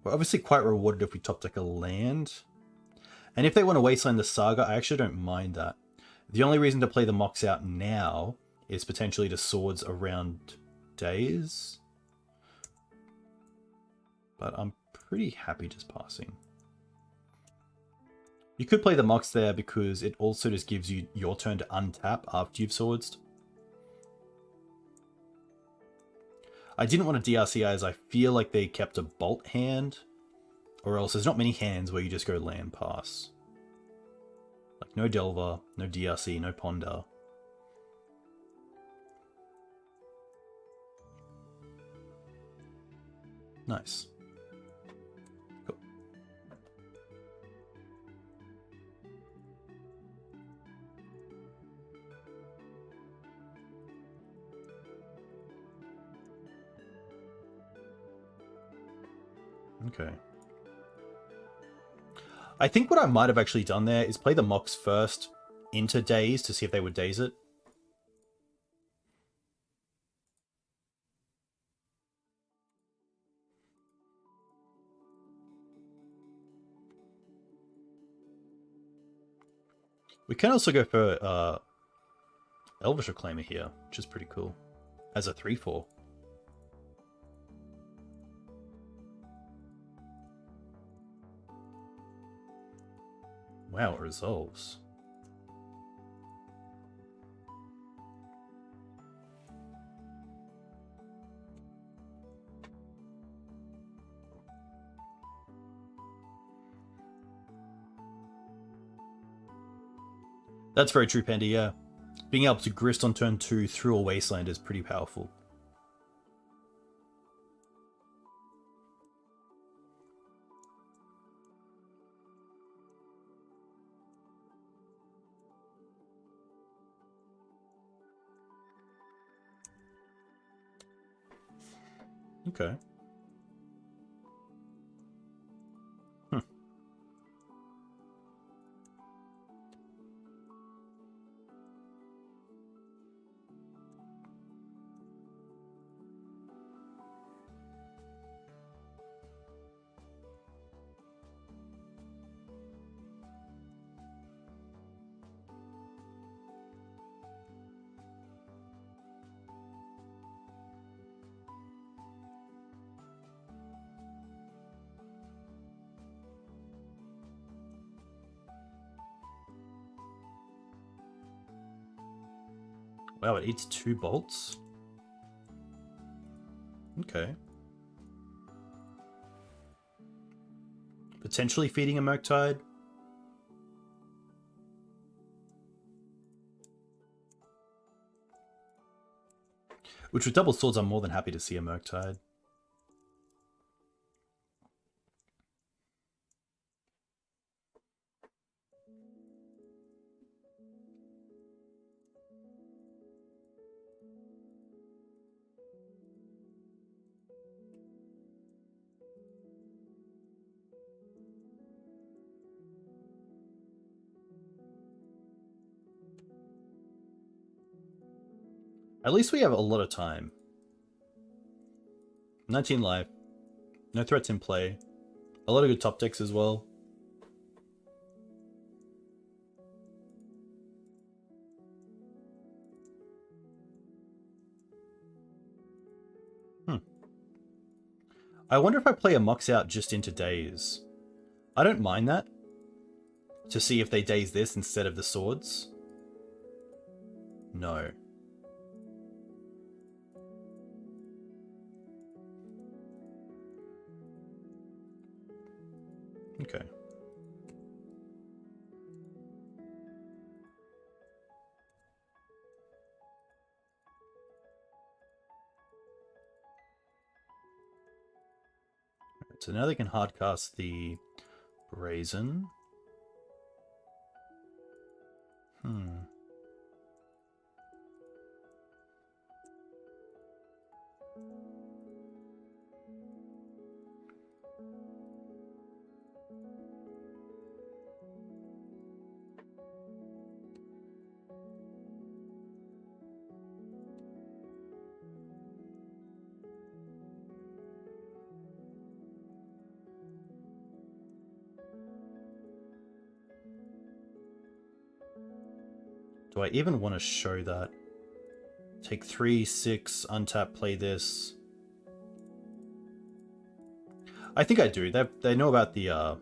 We're obviously quite rewarded if we top deck a land. And if they want to wasteland the Saga, I actually don't mind that. The only reason to play the Mox out now is potentially to swords around Days. But I'm pretty happy just passing. You could play the Mox there because it also just gives you your turn to untap after you've swordsed. I didn't want to DRC as I feel like they kept a bolt hand, or else there's not many hands where you just go land pass. Like no Delver, no DRC, no Ponder. Nice. Cool. Okay. I think what I might have actually done there is play the Mox first into Daze to see if they would Daze it. We can also go for Elvish Reclaimer here, which is pretty cool, as a 3/4. Wow, it resolves. That's very true, Panda, yeah. Being able to grist on turn 2 through a wasteland is pretty powerful. Okay. Wow, it eats 2 bolts? Okay. Potentially feeding a Murktide. Which with double swords, I'm more than happy to see a Murktide. At least we have a lot of time. 19 life. No threats in play. A lot of good top decks as well. I wonder if I play a Mox out just into Daze. I don't mind that. To see if they Daze this instead of the swords. No. Okay. So now they can hardcast the Brazen. Do I even want to show that? Take 3, 6, untap, play this. I think I do. They know about the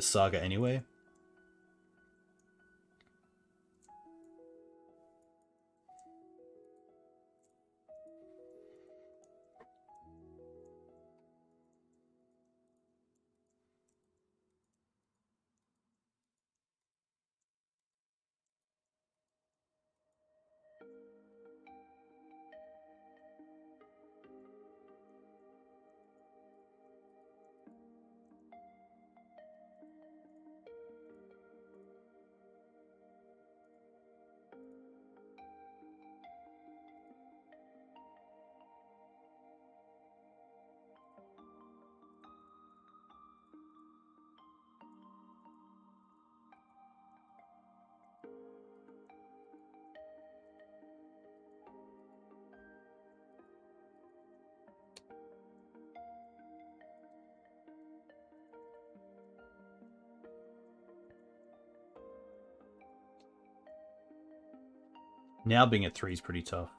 saga anyway. Now being at 3 is pretty tough.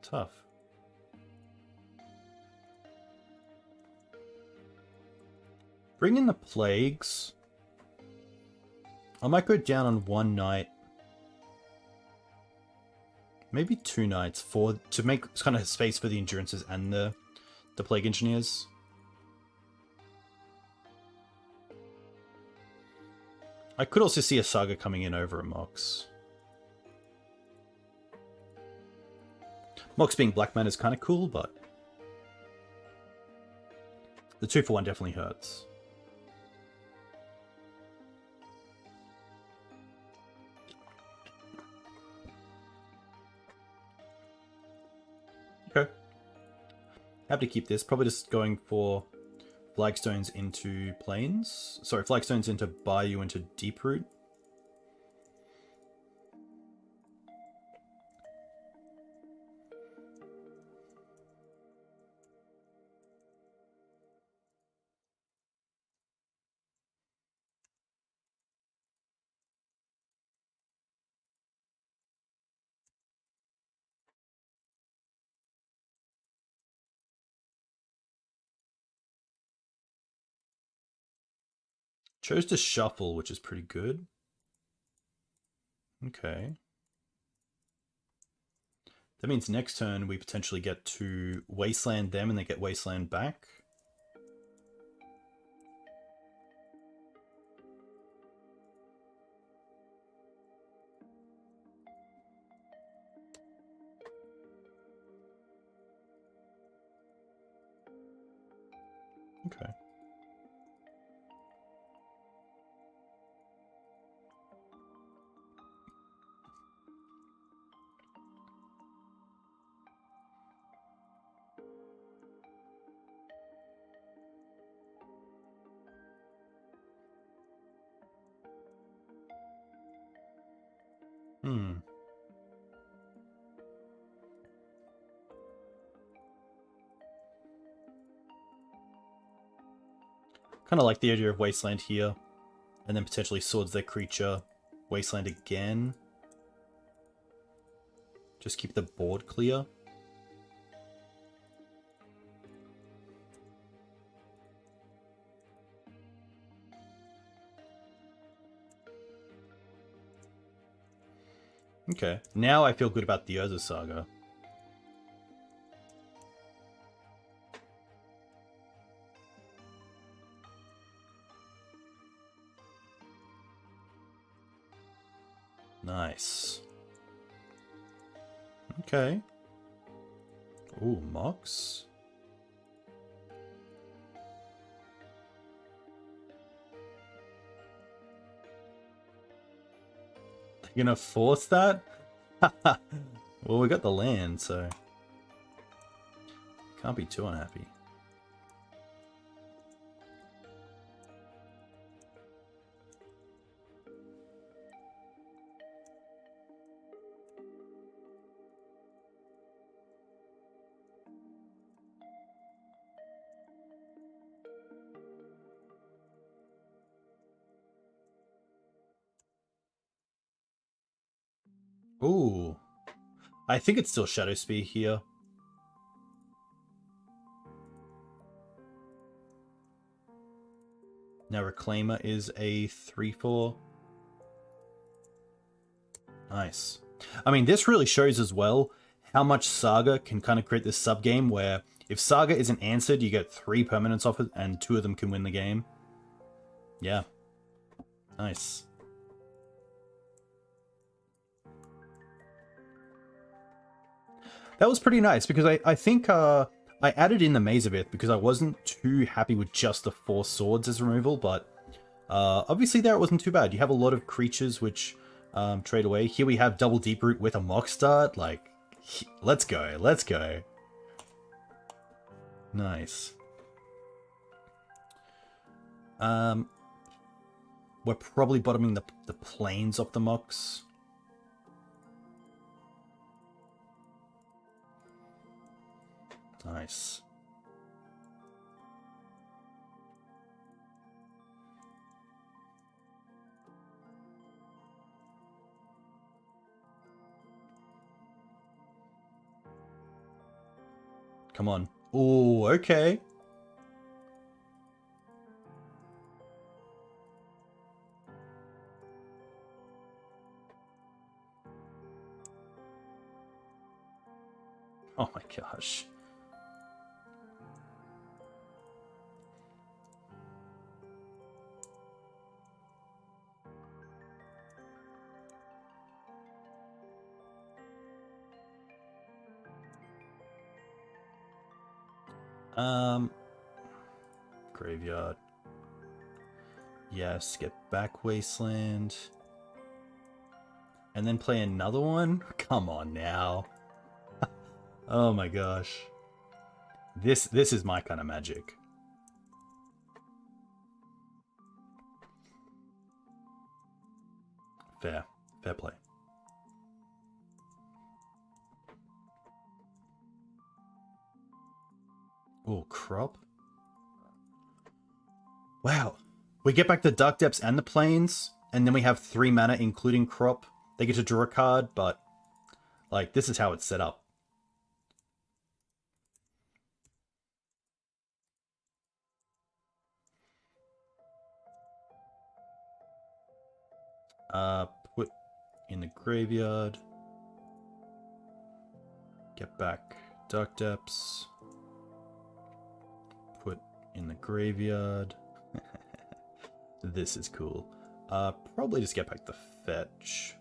Tough. Bring in the Plagues. I might go down on 1 night. Maybe 2 nights to make kind of space for the Endurances and the Plague Engineers. I could also see a Saga coming in over a Mox. Mox being black mana is kind of cool, but the 2-for-1 definitely hurts. Okay. Happy to keep this. Probably just going for Flagstones into Plains. Sorry, Flagstones into Bayou into Deeproot. Chose to shuffle, which is pretty good. Okay. That means next turn we potentially get to Wasteland them and they get Wasteland back. Okay. Kind of like the idea of Wasteland here. And then potentially swords their creature. Wasteland again. Just keep the board clear. Okay, now I feel good about the Urza Saga. Nice. Okay. Ooh, Mox. They're gonna force that? Well, we got the land, so can't be too unhappy. Ooh. I think it's still Shadow Spear here. Now Reclaimer is a 3/4. Nice. I mean, this really shows as well how much Saga can kind of create this sub-game where if Saga isn't answered, you get 3 permanents off it and 2 of them can win the game. Yeah. Nice. That was pretty nice because I think I added in the Maze of It because I wasn't too happy with just the 4 swords as removal, but obviously there it wasn't too bad. You have a lot of creatures which trade away. Here we have double Deep Root with a Mox Dart. Like, let's go, let's go. Nice. We're probably bottoming the planes off the Mox. Nice. Come on. Oh, okay. Oh my gosh. Graveyard. Yes, get back Wasteland. And then play another one? Come on now. Oh my gosh. This is my kind of magic. Fair play. Oh, crop. Wow. We get back the Dark Depths and the Plains, and then we have 3 mana, including crop. They get to draw a card, but like this is how it's set up. Put in the graveyard. Get back Dark Depths. Put in the graveyard. This is cool. Probably just get back the fetch.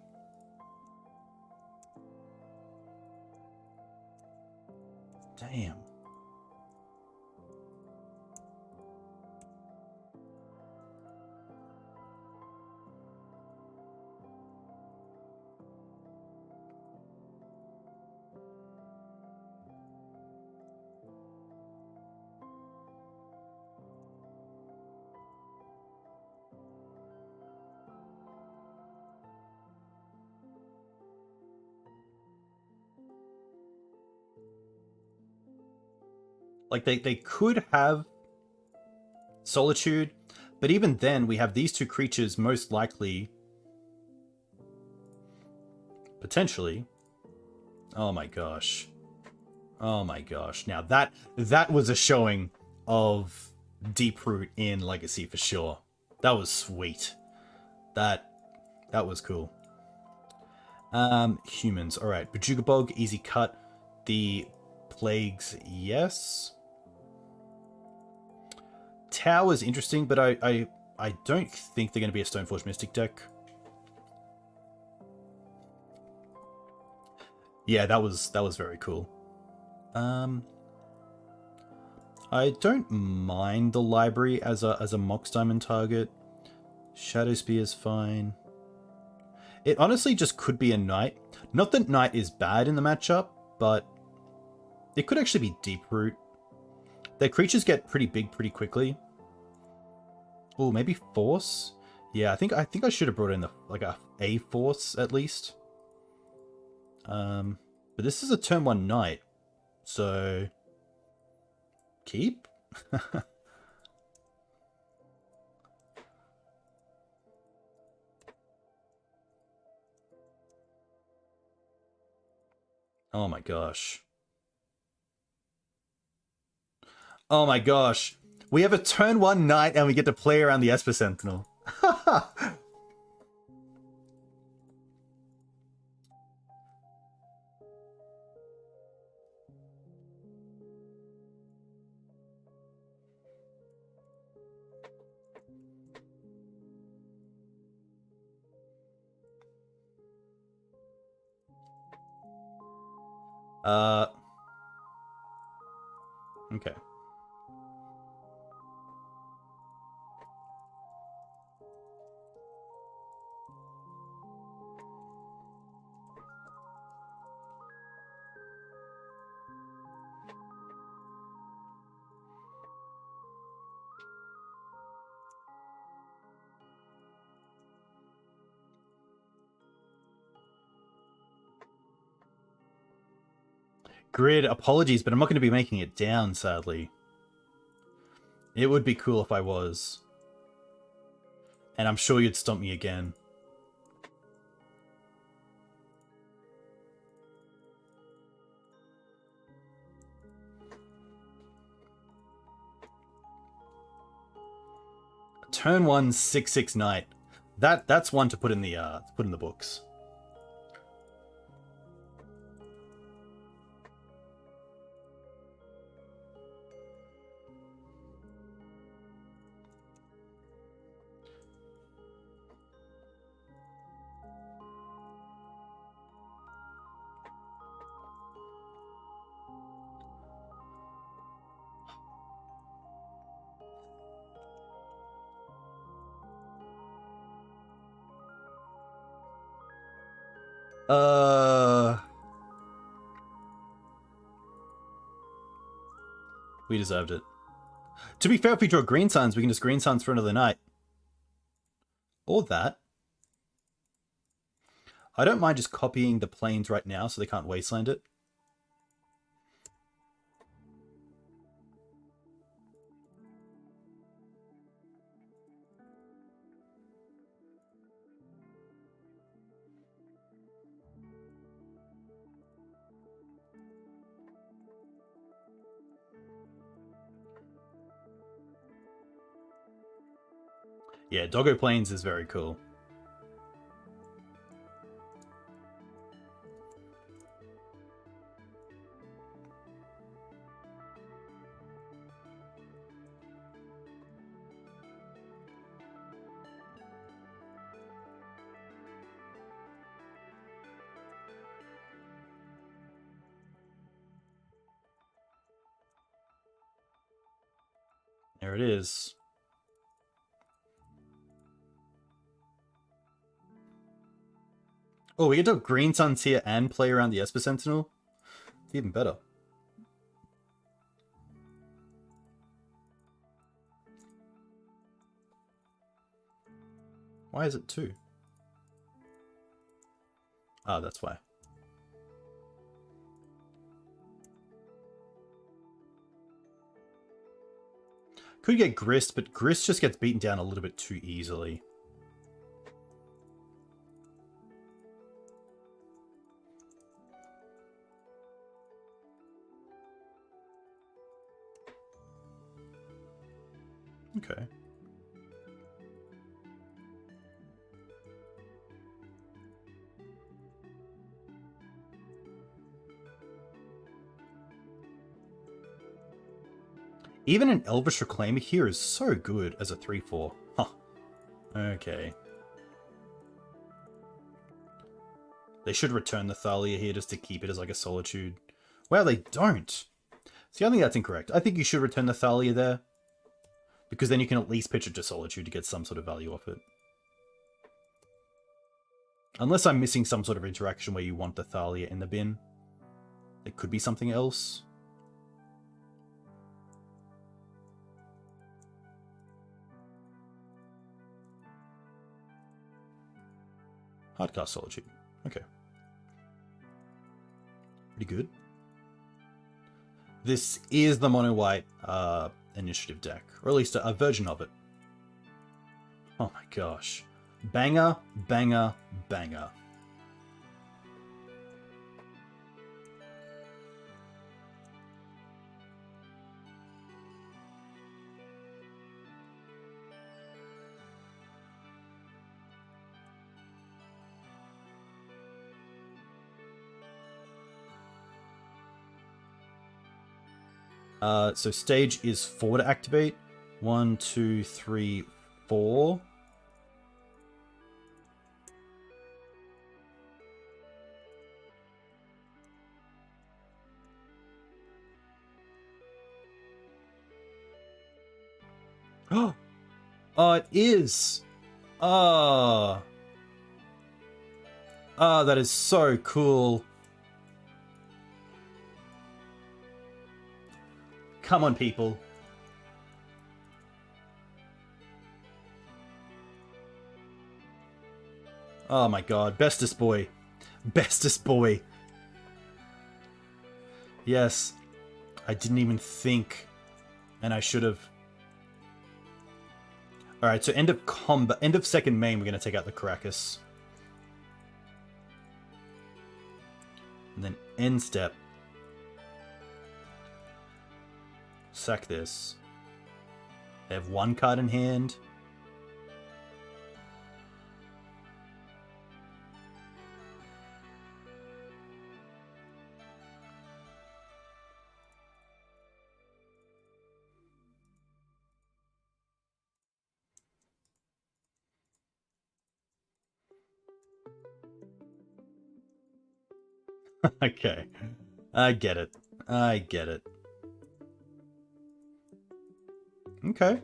Damn. Like, they could have Solitude, but even then, we have these two creatures most likely... Potentially. Oh my gosh. Oh my gosh. Now, that was a showing of Deeproot in Legacy for sure. That was sweet. That was cool. Humans. Alright, Bajuga Bog, easy cut. The Plagues, yes. Tower's interesting, but I don't think they're going to be a Stoneforge Mystic deck. Yeah, that was very cool. I don't mind the library as a Mox Diamond target. Shadow Spear is fine. It honestly just could be a Knight. Not that Knight is bad in the matchup, but it could actually be Deeproot. Their creatures get pretty big pretty quickly. Oh, maybe Force? Yeah, I think I should have brought in a Force at least. But this is a turn 1 Knight, so keep? Oh my gosh. Oh my gosh. We have a turn 1 Knight and we get to play around the Esper Sentinel. Okay. Grid, apologies, but I'm not going to be making it down, sadly. It would be cool if I was. And I'm sure you'd stomp me again. Turn 1 6/6 Knight. That's one to put in the books. We deserved it. To be fair, if we draw Green Suns, we can just Green Suns for another night. Or that. I don't mind just copying the planes right now so they can't wasteland it. Yeah, Doggo Plains is very cool. There it is. Oh, we get to have Green Suns here and play around the Esper Sentinel? It's even better. Why is it 2? Ah, that's why. Could get Grist, but Grist just gets beaten down a little bit too easily. Okay. Even an Elvish Reclaimer here is so good as a 3/4. Huh. Okay. They should return the Thalia here just to keep it as like a Solitude. Well, they don't. See, I think that's incorrect. I think you should return the Thalia there. Because then you can at least pitch it to Solitude to get some sort of value off it. Unless I'm missing some sort of interaction where you want the Thalia in the bin. It could be something else. Hardcast Solitude. Okay. Pretty good. This is the mono-white initiative deck. Or at least a version of it. Oh my gosh. Banger, banger, banger. So stage is 4 to activate. 1, 2, 3, 4. Oh, it is. Oh. Oh, that is so cool. Come on, people. Oh my god. Bestest boy. Bestest boy. Yes. I didn't even think. And I should have. Alright, so end of combat. End of second main, we're going to take out the Caracas. And then end step. Sack this. They have 1 card in hand. Okay. I get it. I get it. Okay.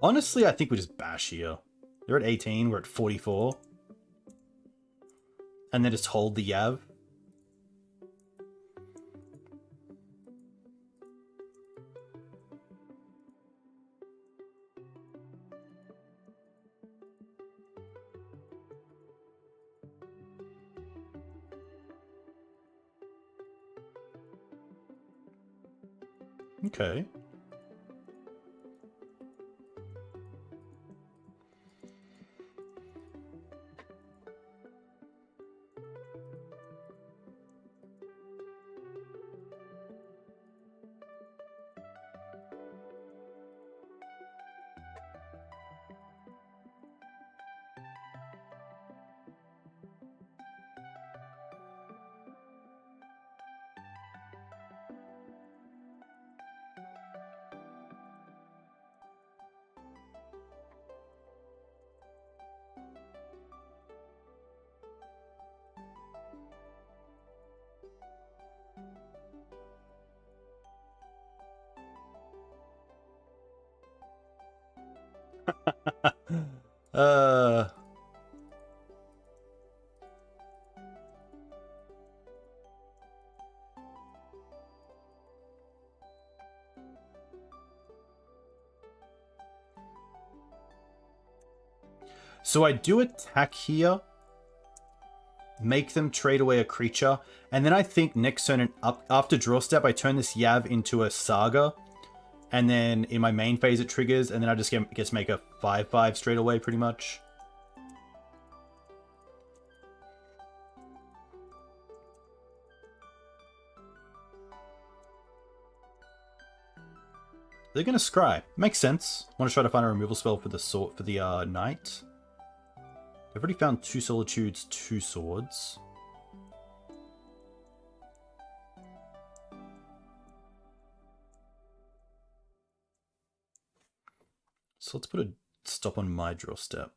Honestly, I think we just bash here. They're at 18, we're at 44. And then just hold the Yav. Okay. Uh... So I do attack here, make them trade away a creature, and then I think next turn after draw step, I turn this Yav into a Saga, and then in my main phase it triggers, and then I just get to make a 5/5 straight away, pretty much. They're gonna scry. Makes sense. Want to try to find a removal spell for the sword for the knight. I've already found 2 Solitudes, 2 Swords. So let's put a stop on my draw step.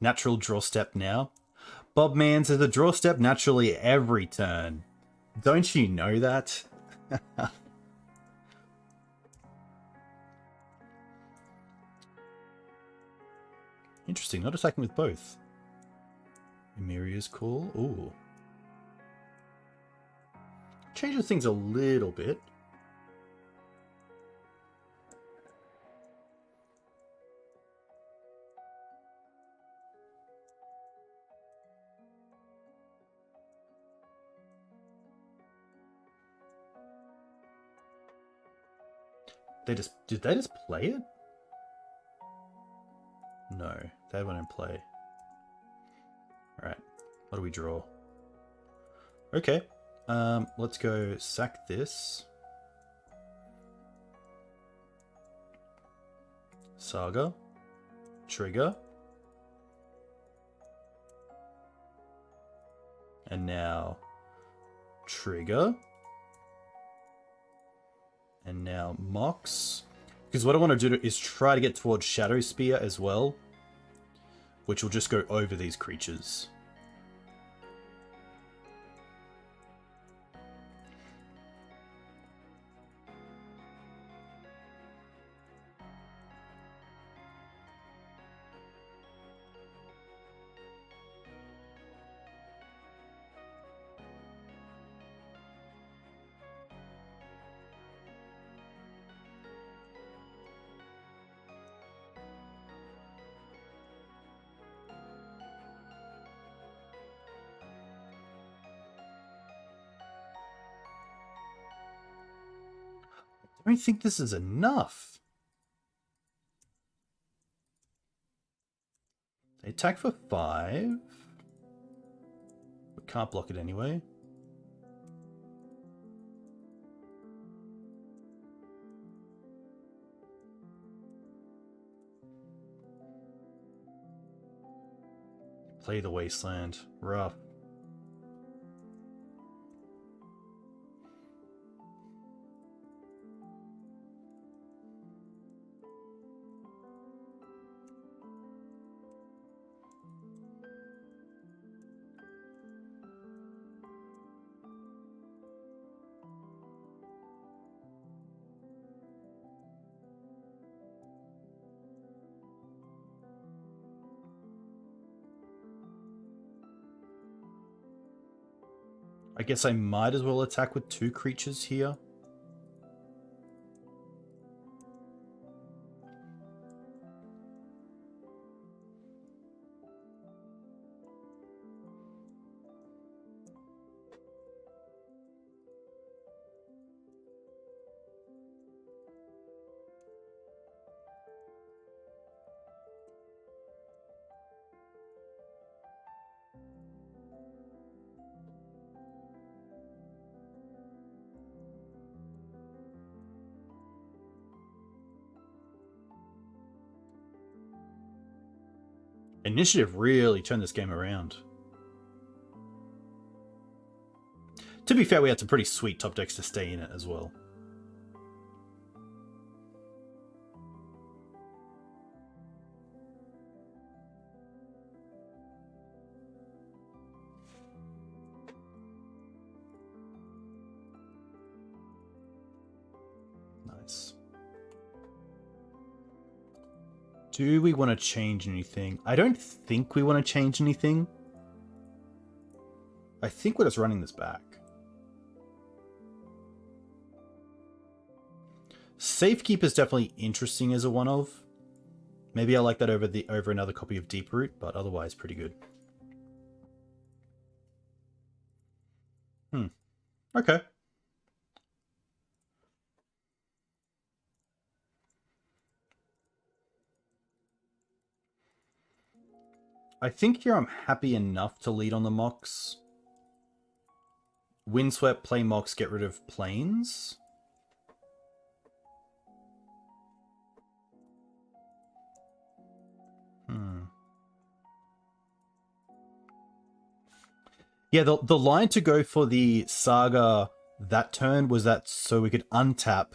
Natural draw step now. Bob Mans, there's a draw step naturally every turn. Don't you know that? Interesting, not attacking with both. Emiria's cool. Ooh. Changes things a little bit. Did they just play it? No, they went and play. Alright, what do we draw? Okay, let's go sack this. Saga. Trigger. And now trigger. And now Mox. Because what I want to do is try to get towards Shadow Spear as well, which will just go over these creatures. I don't think this is enough. They attack for 5. We can't block it anyway. Play the Wasteland. Rough. I guess I might as well attack with 2 creatures here. Initiative really turned this game around. To be fair, we had some pretty sweet top decks to stay in it as well. nice. Do we want to change anything? I don't think we want to change anything. I think we're just running this back. Safekeep is definitely interesting as a one-of. Maybe I like that over another copy of Deeproot, but otherwise pretty good. Okay. I think here I'm happy enough to lead on the Mox. Windswept, play Mox, get rid of Plains. Yeah, the line to go for the Saga that turn was that so we could untap,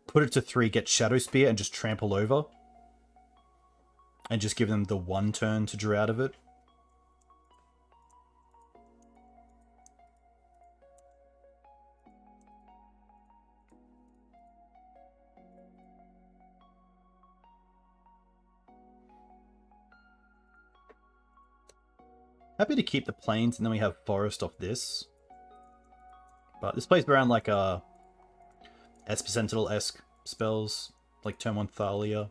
put it to 3, get Shadow Spear, and just trample over. And just give them the 1 turn to draw out of it. Happy to keep the Plains, and then we have Forest off this. But this plays around like a Esper Sentinel-esque spells, like turn 1 Thalia.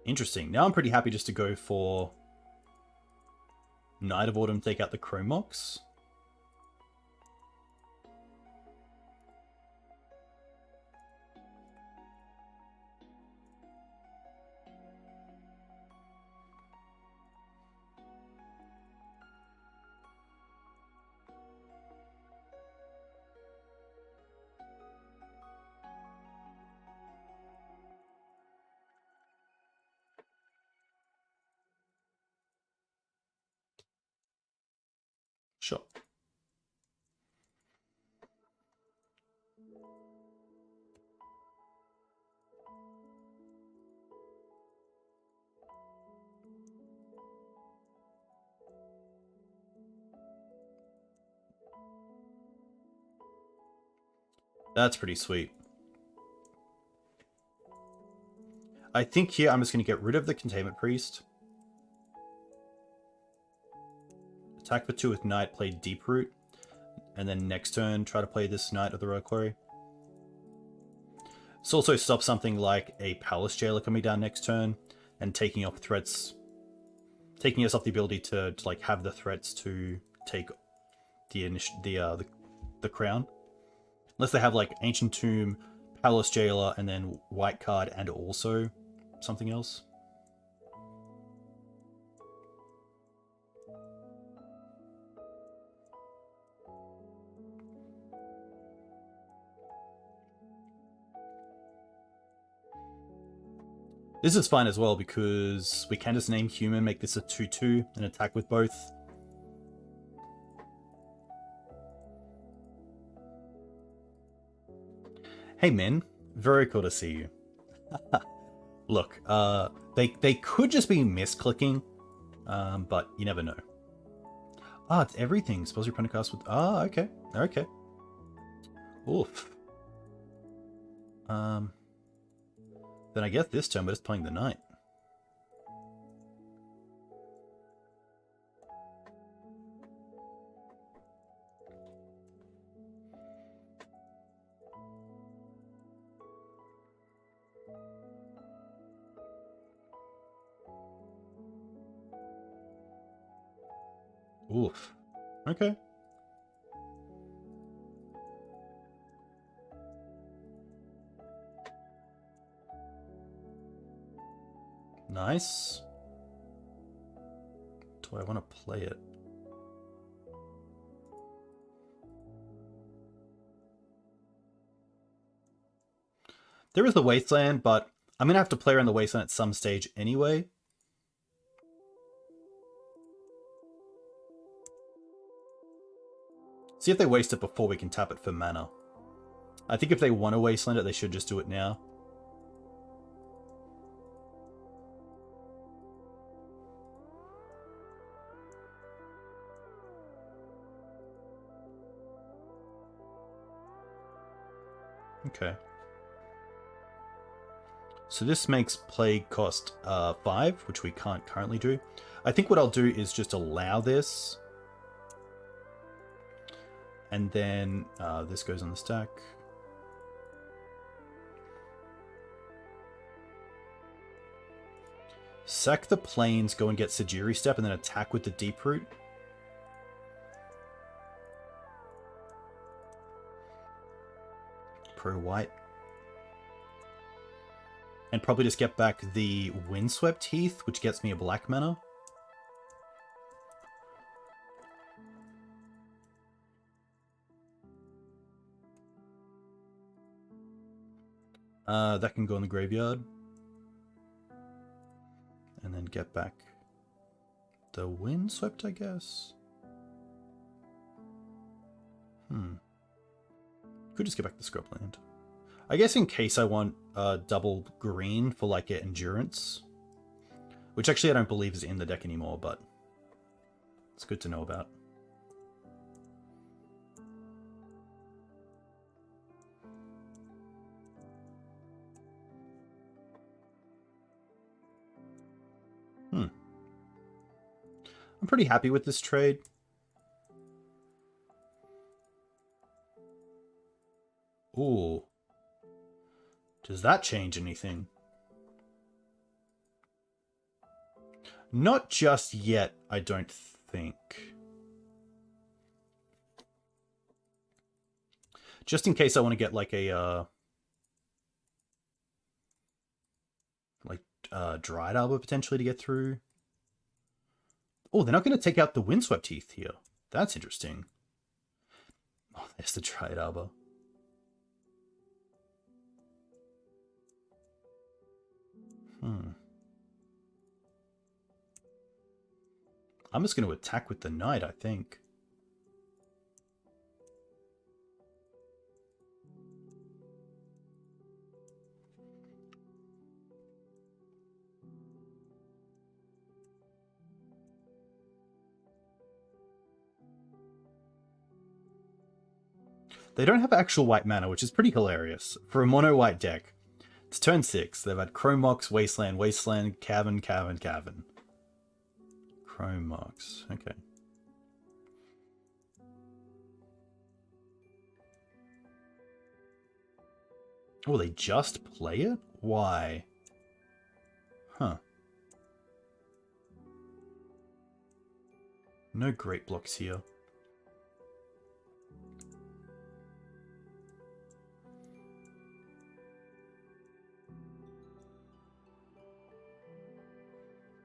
Interesting. Now I'm pretty happy just to go for Night of Autumn, take out the Chromox. Sure. That's pretty sweet. I think here I'm just going to get rid of the Containment Priest. Attack for 2 with Knight, play Deeproot. And then next turn, try to play this Knight of the Reliquary. This also stops something like a Palace Jailer coming down next turn and taking off threats. Taking us off the ability to like have the threats to take the crown. Unless they have like Ancient Tomb, Palace Jailer, and then white card and also something else. This is fine as well because we can just name Human, make this a 2/2, and attack with both. Hey Min, very cool to see you. Look, they could just be misclicking, but you never know. Ah, it's everything. Suppose you're trying to cast with. Ah, okay, okay. Oof. Then I guess this turn we're just playing the Knight. Oof. Okay. Nice. Do I want to play it? There is the Wasteland, but I'm going to have to play around the Wasteland at some stage anyway. See if they waste it before we can tap it for mana. I think if they want to wasteland it, they should just do it now. Okay. So this makes Plague cost 5, which we can't currently do. I think what I'll do is just allow this. And then this goes on the stack. Sack the plains, go and get Sajiri Step, and then attack with the Deep Root. Pro white. And probably just get back the Windswept Heath, which gets me a black mana. That can go in the graveyard. And then get back the Windswept, I guess. Could just get back the Scrubland. I guess in case I want double green for like endurance. Which actually I don't believe is in the deck anymore, but it's good to know about. I'm pretty happy with this trade. Ooh. Does that change anything? Not just yet, I don't think. Just in case I want to get like a Dried Arbor potentially to get through. Oh, they're not going to take out the Windswept Heath here. That's interesting. Oh, there's the Dried Arbor. I'm just going to attack with the Knight, I think. They don't have actual white mana, which is pretty hilarious. For a mono-white deck, it's turn 6. They've had Chrome Mox, Wasteland, Wasteland, Cavern, Cavern, Cavern. Chrome Mox, okay. Oh, they just play it? Why? Huh. No great blocks here.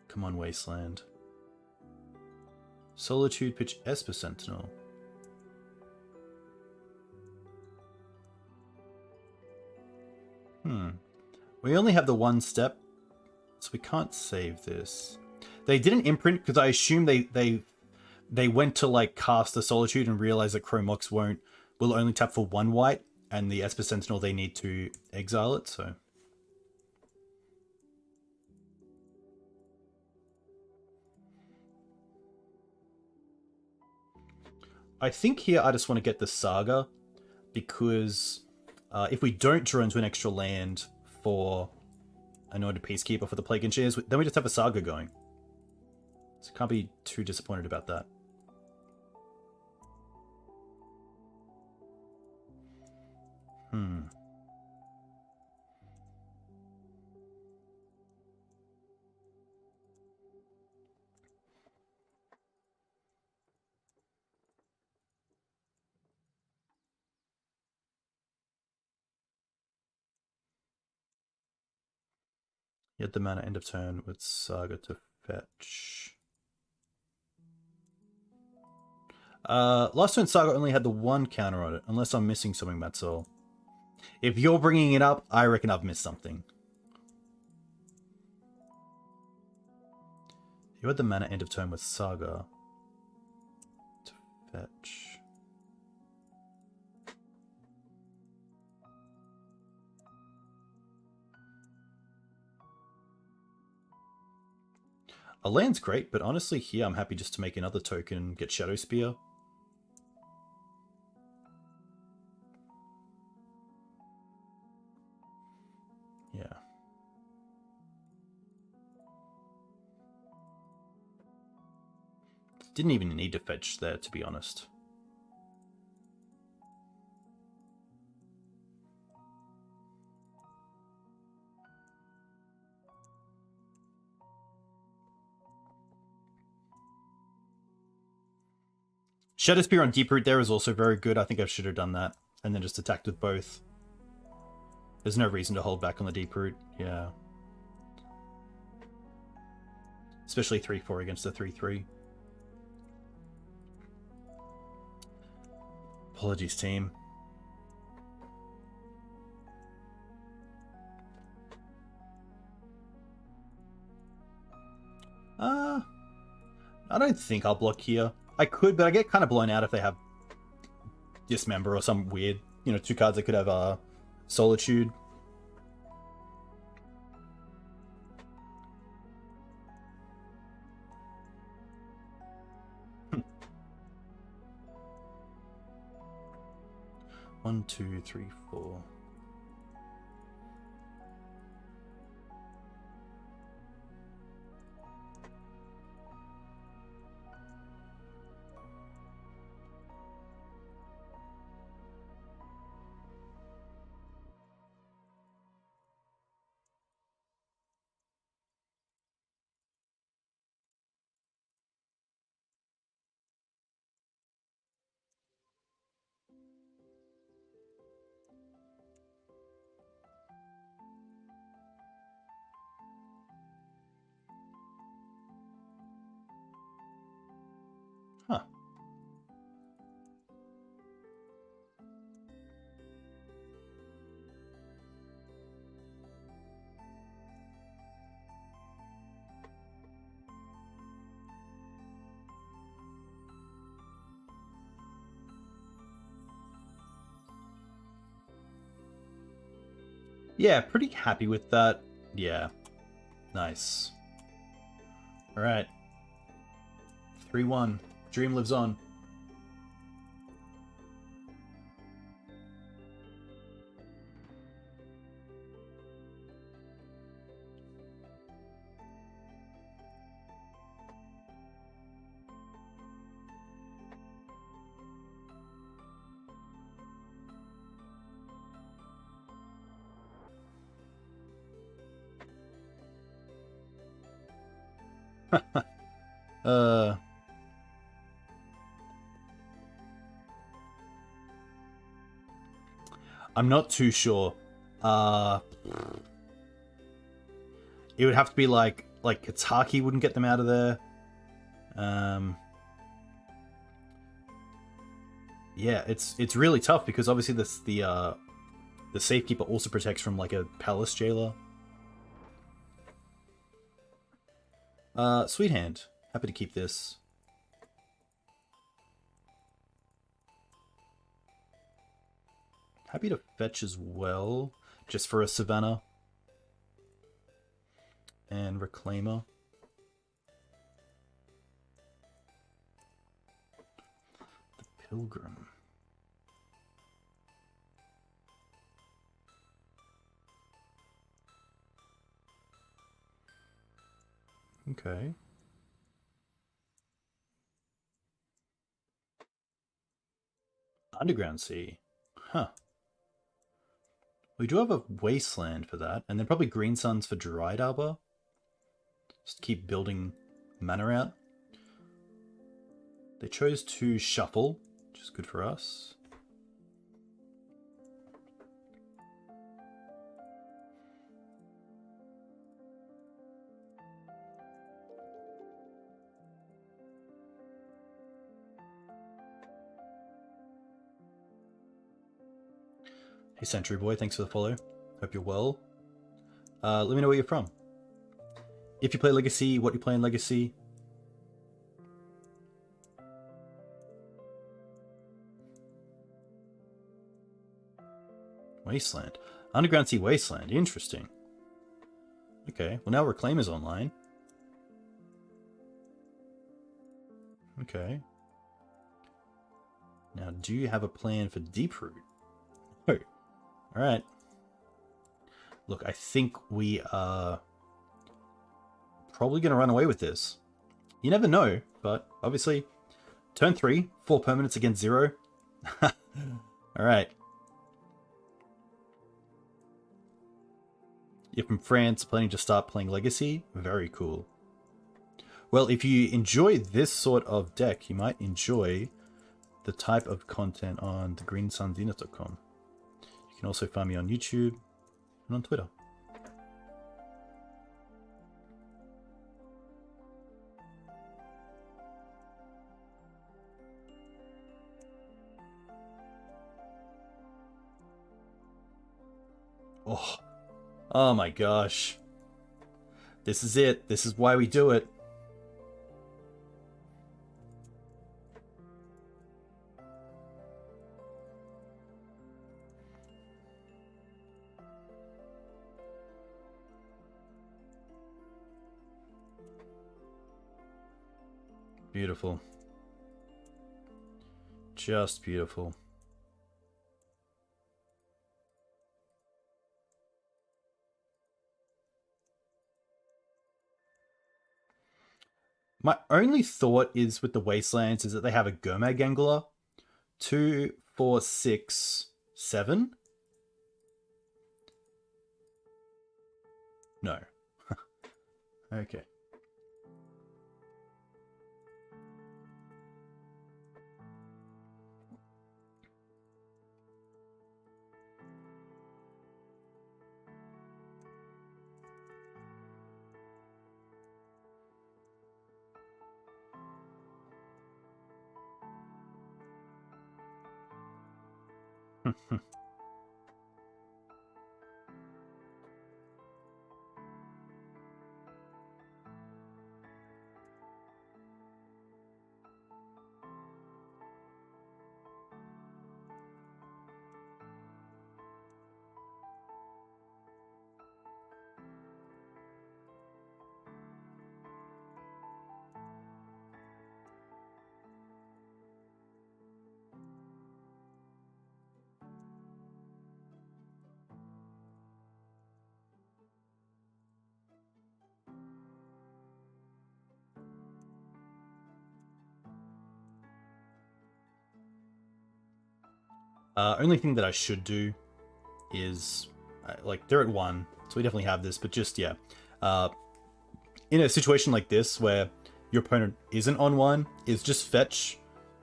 Come on, Wasteland. Solitude, pitch Esper Sentinel. We only have the one step, so we can't save this. They didn't imprint because I assume they went to like cast the Solitude and realized that Chrome Mox will only tap for one white, and the Esper Sentinel they need to exile it, so. I think here I just want to get the Saga, because if we don't draw into an extra land for Anointed Peacekeeper for the Plague Engineers, then we just have a Saga going. So can't be too disappointed about that. You had the mana end of turn with Saga to fetch. Last turn Saga only had the one counter on it, unless I'm missing something, that's all. If you're bringing it up, I reckon I've missed something. You had the mana end of turn with Saga to fetch. A land's great, but honestly here I'm happy just to make another token and get Shadow Spear. Yeah. Didn't even need to fetch there, to be honest. Shadow Spear on Deep Root there is also very good. I think I should have done that. And then just attacked with both. There's no reason to hold back on the Deep Root. Yeah. Especially 3-4 against the 3-3. Apologies, team. I don't think I'll block here. I could, but I get kind of blown out if they have Dismember or some weird, you know, 2 cards that could have Solitude. One, two, three, four. Huh. Yeah, pretty happy with that. Yeah. Nice. Alright. 3-1. Dream lives on. I'm not too sure. It would have to be like Kataki wouldn't get them out of there. Yeah, it's really tough because obviously the Safekeeper also protects from like a Palace Jailer. Sweet hand. Happy to keep this. Happy to fetch as well, just for a Savannah. And Reclaimer. The Pilgrim. Okay. Underground Sea. Huh. We do have a Wasteland for that, and then probably Green Suns for Dryad Arbor. Just keep building mana out. They chose to shuffle, which is good for us. Hey Century Boy, thanks for the follow. Hope you're well. Let me know where you're from. If you play Legacy, what you play in Legacy. Wasteland. Underground Sea Wasteland. Interesting. Okay, well now Reclaim is online. Okay. Now, do you have a plan for Deeproot? Oh. Alright. Look, I think we are probably going to run away with this. You never know, but obviously, turn 3, 4 permanents against 0. Alright. You're from France, planning to start playing Legacy? Very cool. Well, if you enjoy this sort of deck, you might enjoy the type of content on thegreensonzenith.com. You can also find me on YouTube and on Twitter. Oh my gosh. This is it. This is why we do it. Beautiful. Just beautiful. My only thought is with the Wastelands is that they have a Gomag Angler. 2, 4, 6, 7. No. Okay. Only thing that I should do is, like, they're at 1, so we definitely have this, but just, yeah. In a situation like this, where your opponent isn't on 1, is just fetch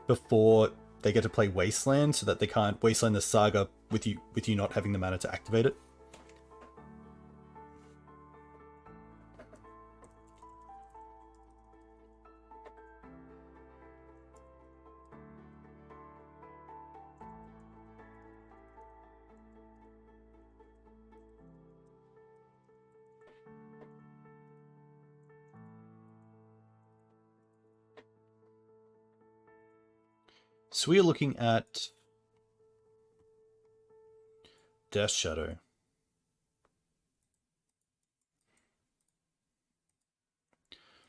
before they get to play Wasteland, so that they can't Wasteland the Saga with you not having the mana to activate it. So we are looking at Death Shadow.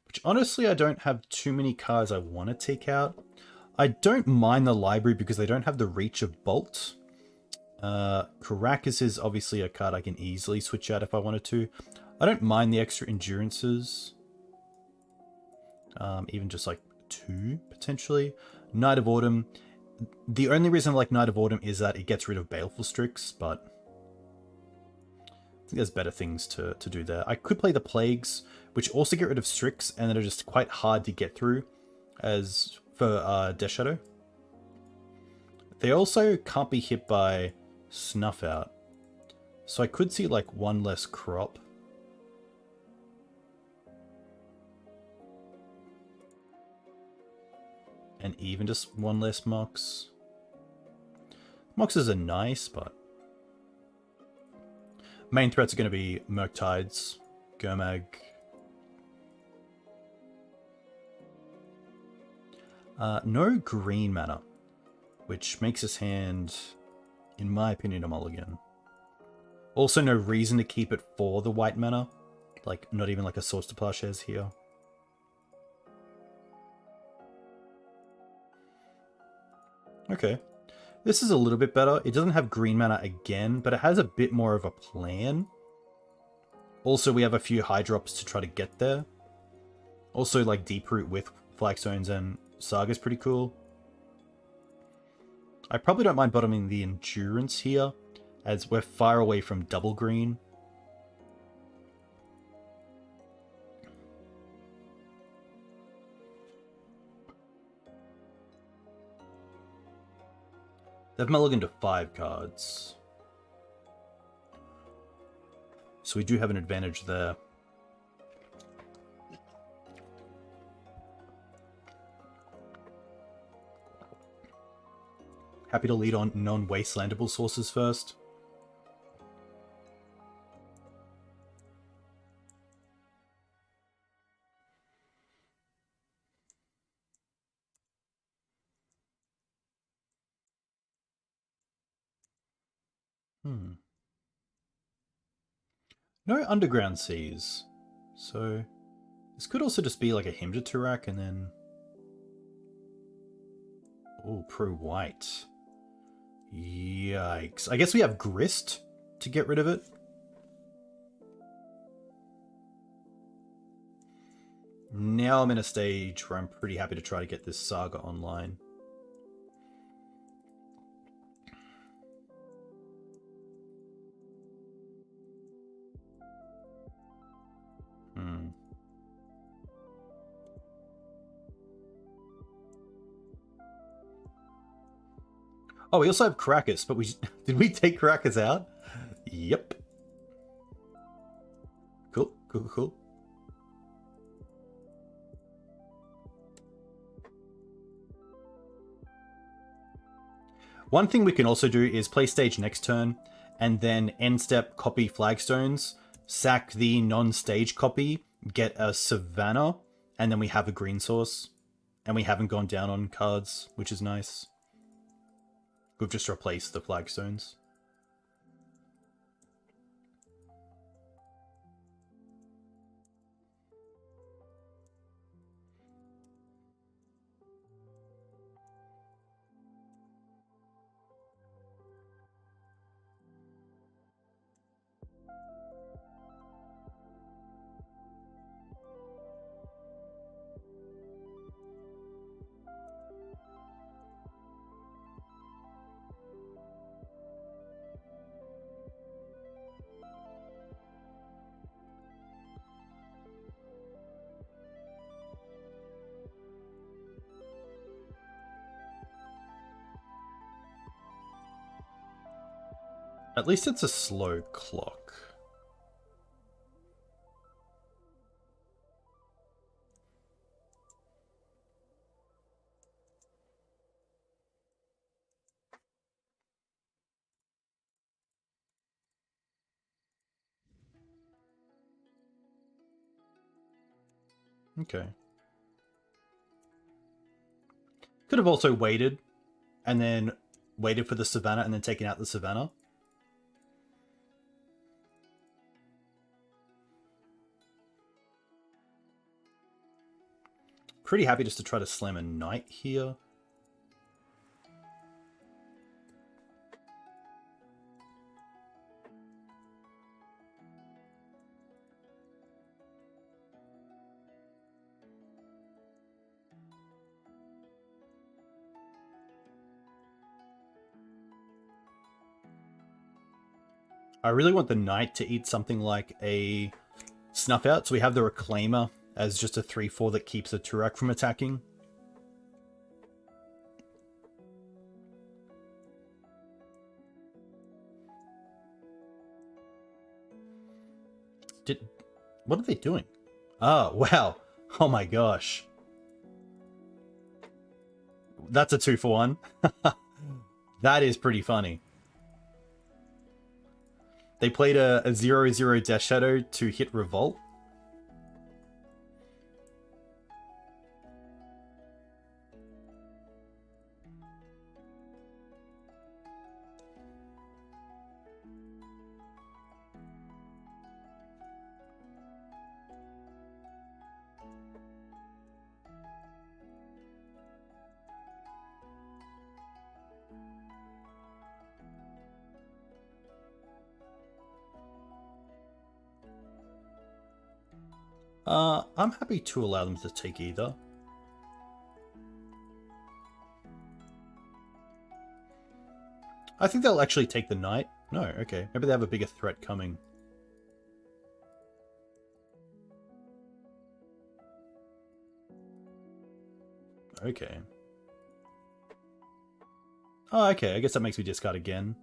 Which honestly, I don't have too many cards I want to take out. I don't mind the library because they don't have the reach of Bolt. Caracas is obviously a card I can easily switch out if I wanted to. I don't mind the extra endurances. Even just like 2 potentially. Night of Autumn. The only reason I like Night of Autumn is that it gets rid of Baleful Strix, but I think there's better things to do there. I could play the Plagues, which also get rid of Strix, and that are just quite hard to get through as for Death Shadow. They also can't be hit by Snuff Out, so I could see like 1 less crop. And even just 1 less Mox. Moxes are nice, but main threats are going to be Murktides, Gomag. No green mana, which makes his hand, in my opinion, a mulligan. Also, no reason to keep it for the white mana. Like, not even like a Swords to Plowshares here. Okay. This is a little bit better. It doesn't have green mana again, but it has a bit more of a plan. Also, we have a few high drops to try to get there. Also, like Deep Root with Flagstones and Saga is pretty cool. I probably don't mind bottoming the Endurance here, as we're far away from double green. They've mulliganed to 5 cards. So we do have an advantage there. Happy to lead on non-wastelandable sources first. No underground seas. So this could also just be like a Himja Turak and then... Oh, pro-white. Yikes. I guess we have Grist to get rid of it. Now I'm in a stage where I'm pretty happy to try to get this Saga online. Oh, we also have Krakus, but did we take Krakus out? Yep. Cool. One thing we can also do is play stage next turn, and then end step copy Flagstones, sack the non-stage copy, get a Savannah, and then we have a green source. And we haven't gone down on cards, which is nice. We've just replaced the Flagstones. At least it's a slow clock. Okay. Could have also waited, and then waited for the Savannah, and then taken out the Savannah. Pretty happy just to try to slam a Knight here. I really want the Knight to eat something like a Snuff Out, so we have the Reclaimer as just a 3/4 that keeps the Turak from attacking. What are they doing? Oh, wow. Oh my gosh. That's a 2-for-1. That is pretty funny. They played a 0/0 Death Shadow to hit Revolt. I'm happy to allow them to take either. I think they'll actually take the knight. No, okay. Maybe they have a bigger threat coming. Okay. Oh, okay. I guess that makes me discard again.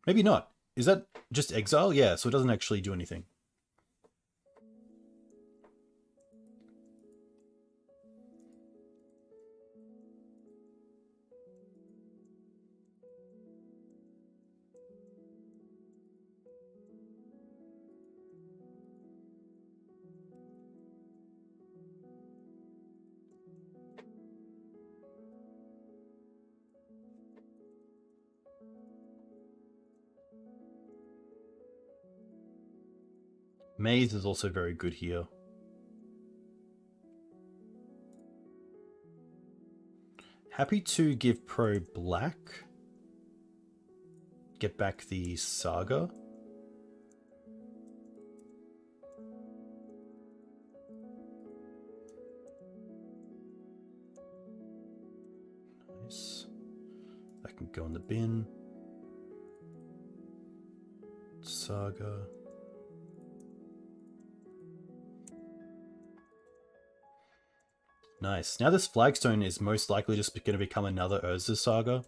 Maybe not. Is that just exile? Yeah, so it doesn't actually do anything. Maze is also very good here. Happy to give Pro black. Get back the Saga. Nice. That can go in the bin. Saga. Nice. Now this flagstone is most likely just going to become another Urza Saga.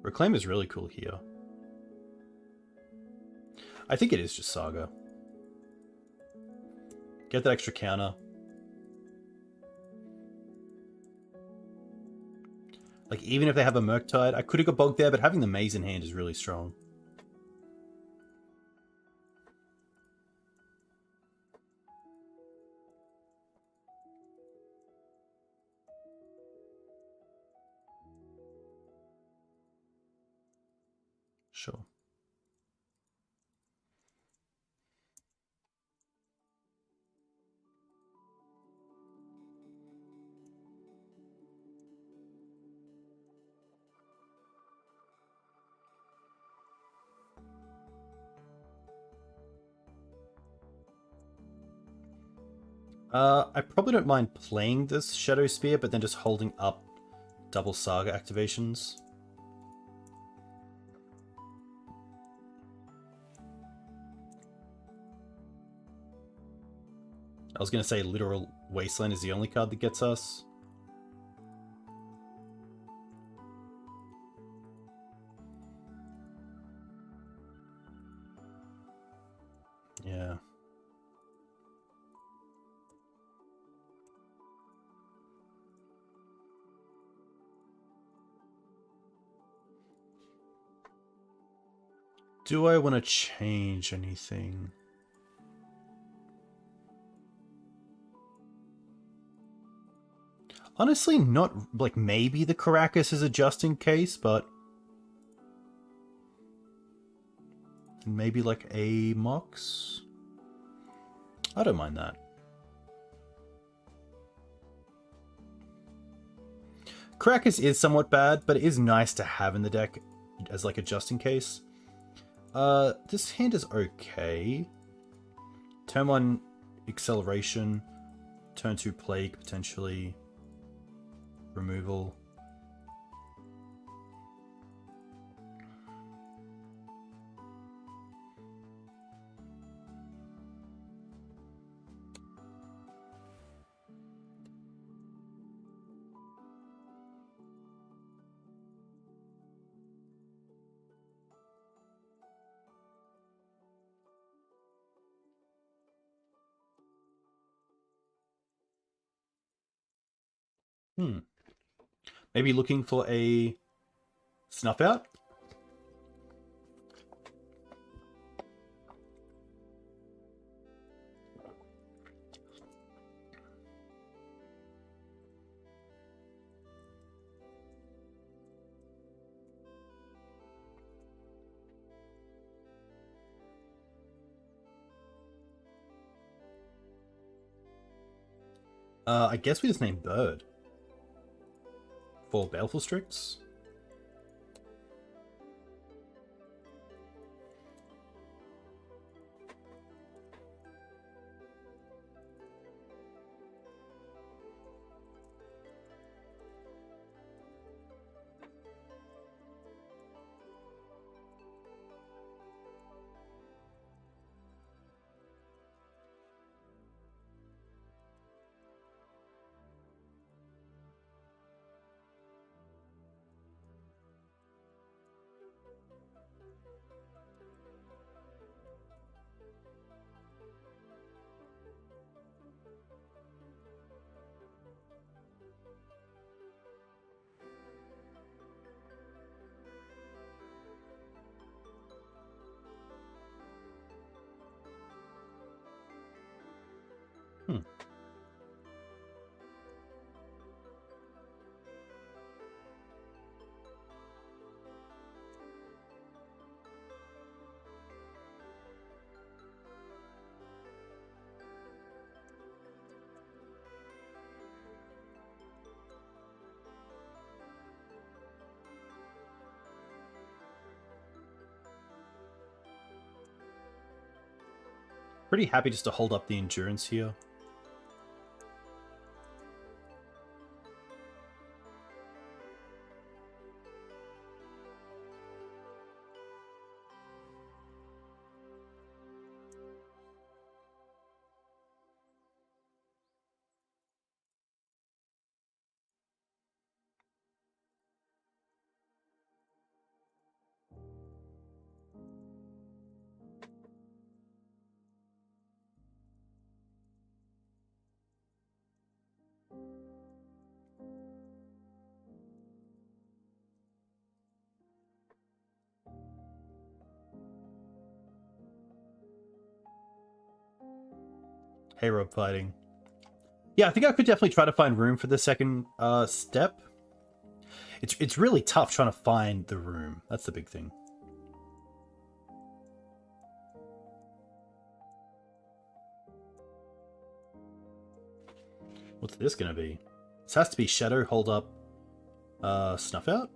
Reclaim is really cool here. I think it is just Saga. Get that extra counter. Like, even if they have a Murktide, I could have got bogged there, but having the Maze in hand is really strong. Sure. I probably don't mind playing this Shadow Spear, but then just holding up double Saga activations. I was going to say Literal Wasteland is the only card that gets us. Yeah. Do I want to change anything? Honestly, not, like, maybe the Caracas is a just in case, but maybe like a Mox? I don't mind that. Caracas is somewhat bad, but it is nice to have in the deck as like a just in case. This hand is okay. Turn 1 Acceleration, turn 2 Plague, potentially removal. Maybe looking for a Snuff Out? I guess we just named Bird. For Baleful Strix. Pretty happy just to hold up the endurance here. Hey, rope fighting. Yeah, I think I could definitely try to find room for the second step. It's really tough trying to find the room. That's the big thing. What's this gonna be? This has to be Shadow Hold Up Snuff Out?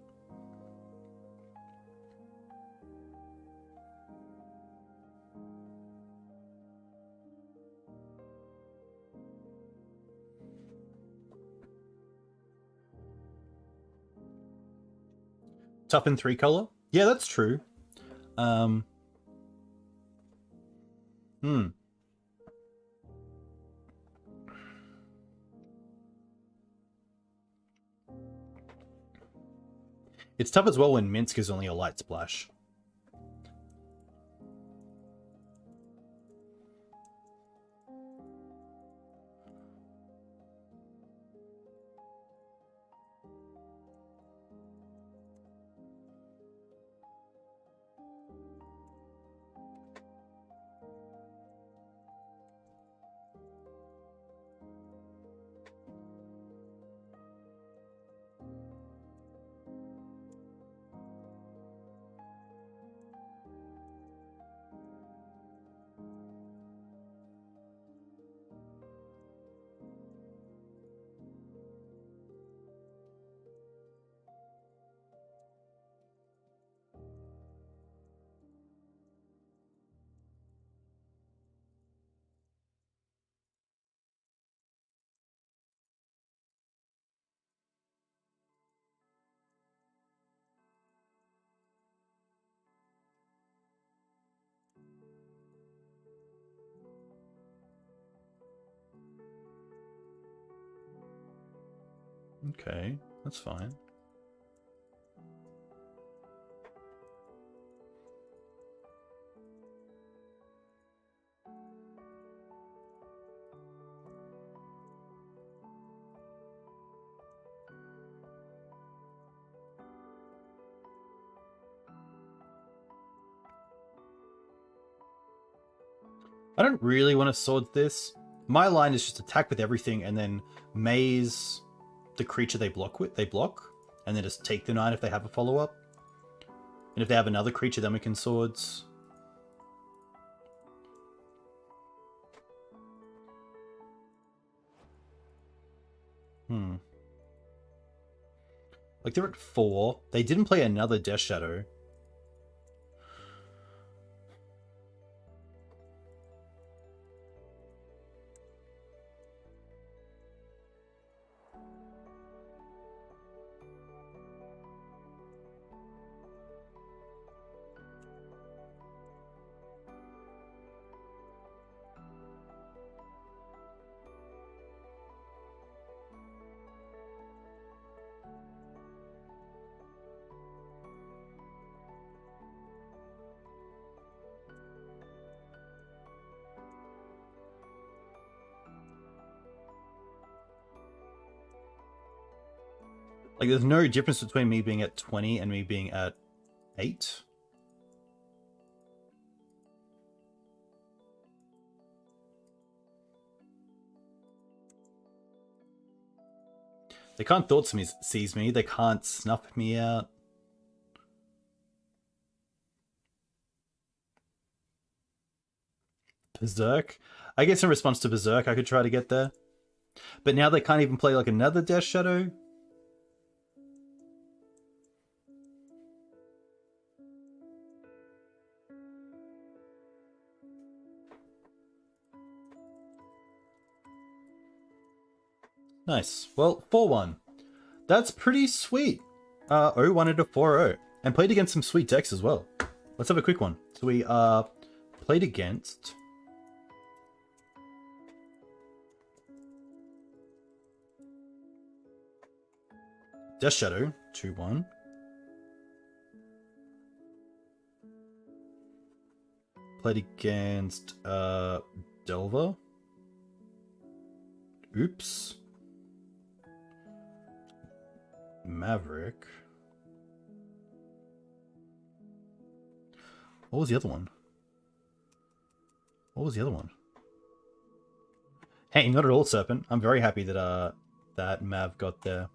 Toughen 3 color? Yeah, that's true. It's tough as well when Minsk is only a light splash. Okay, that's fine. I don't really want to sword this. My line is just attack with everything and then maze the creature they block, and then just take the 9 if they have a follow-up. And if they have another creature, then we can swords. Like, they're at 4. They didn't play another Death Shadow. Like, there's no difference between me being at 20 and me being at 8. They can't thought seize me. They can't snuff me out. Berserk. I guess in response to Berserk, I could try to get there. But now they can't even play like another Death Shadow. Nice. Well, 4-1. That's pretty sweet. 0-1 into 4-0. And played against some sweet decks as well. Let's have a quick one. So we played against... Death Shadow, 2-1. Played against Delver. Oops. Maverick. What was the other one? What was the other one? Hey, not at all, Serpent. I'm very happy that that Mav got there.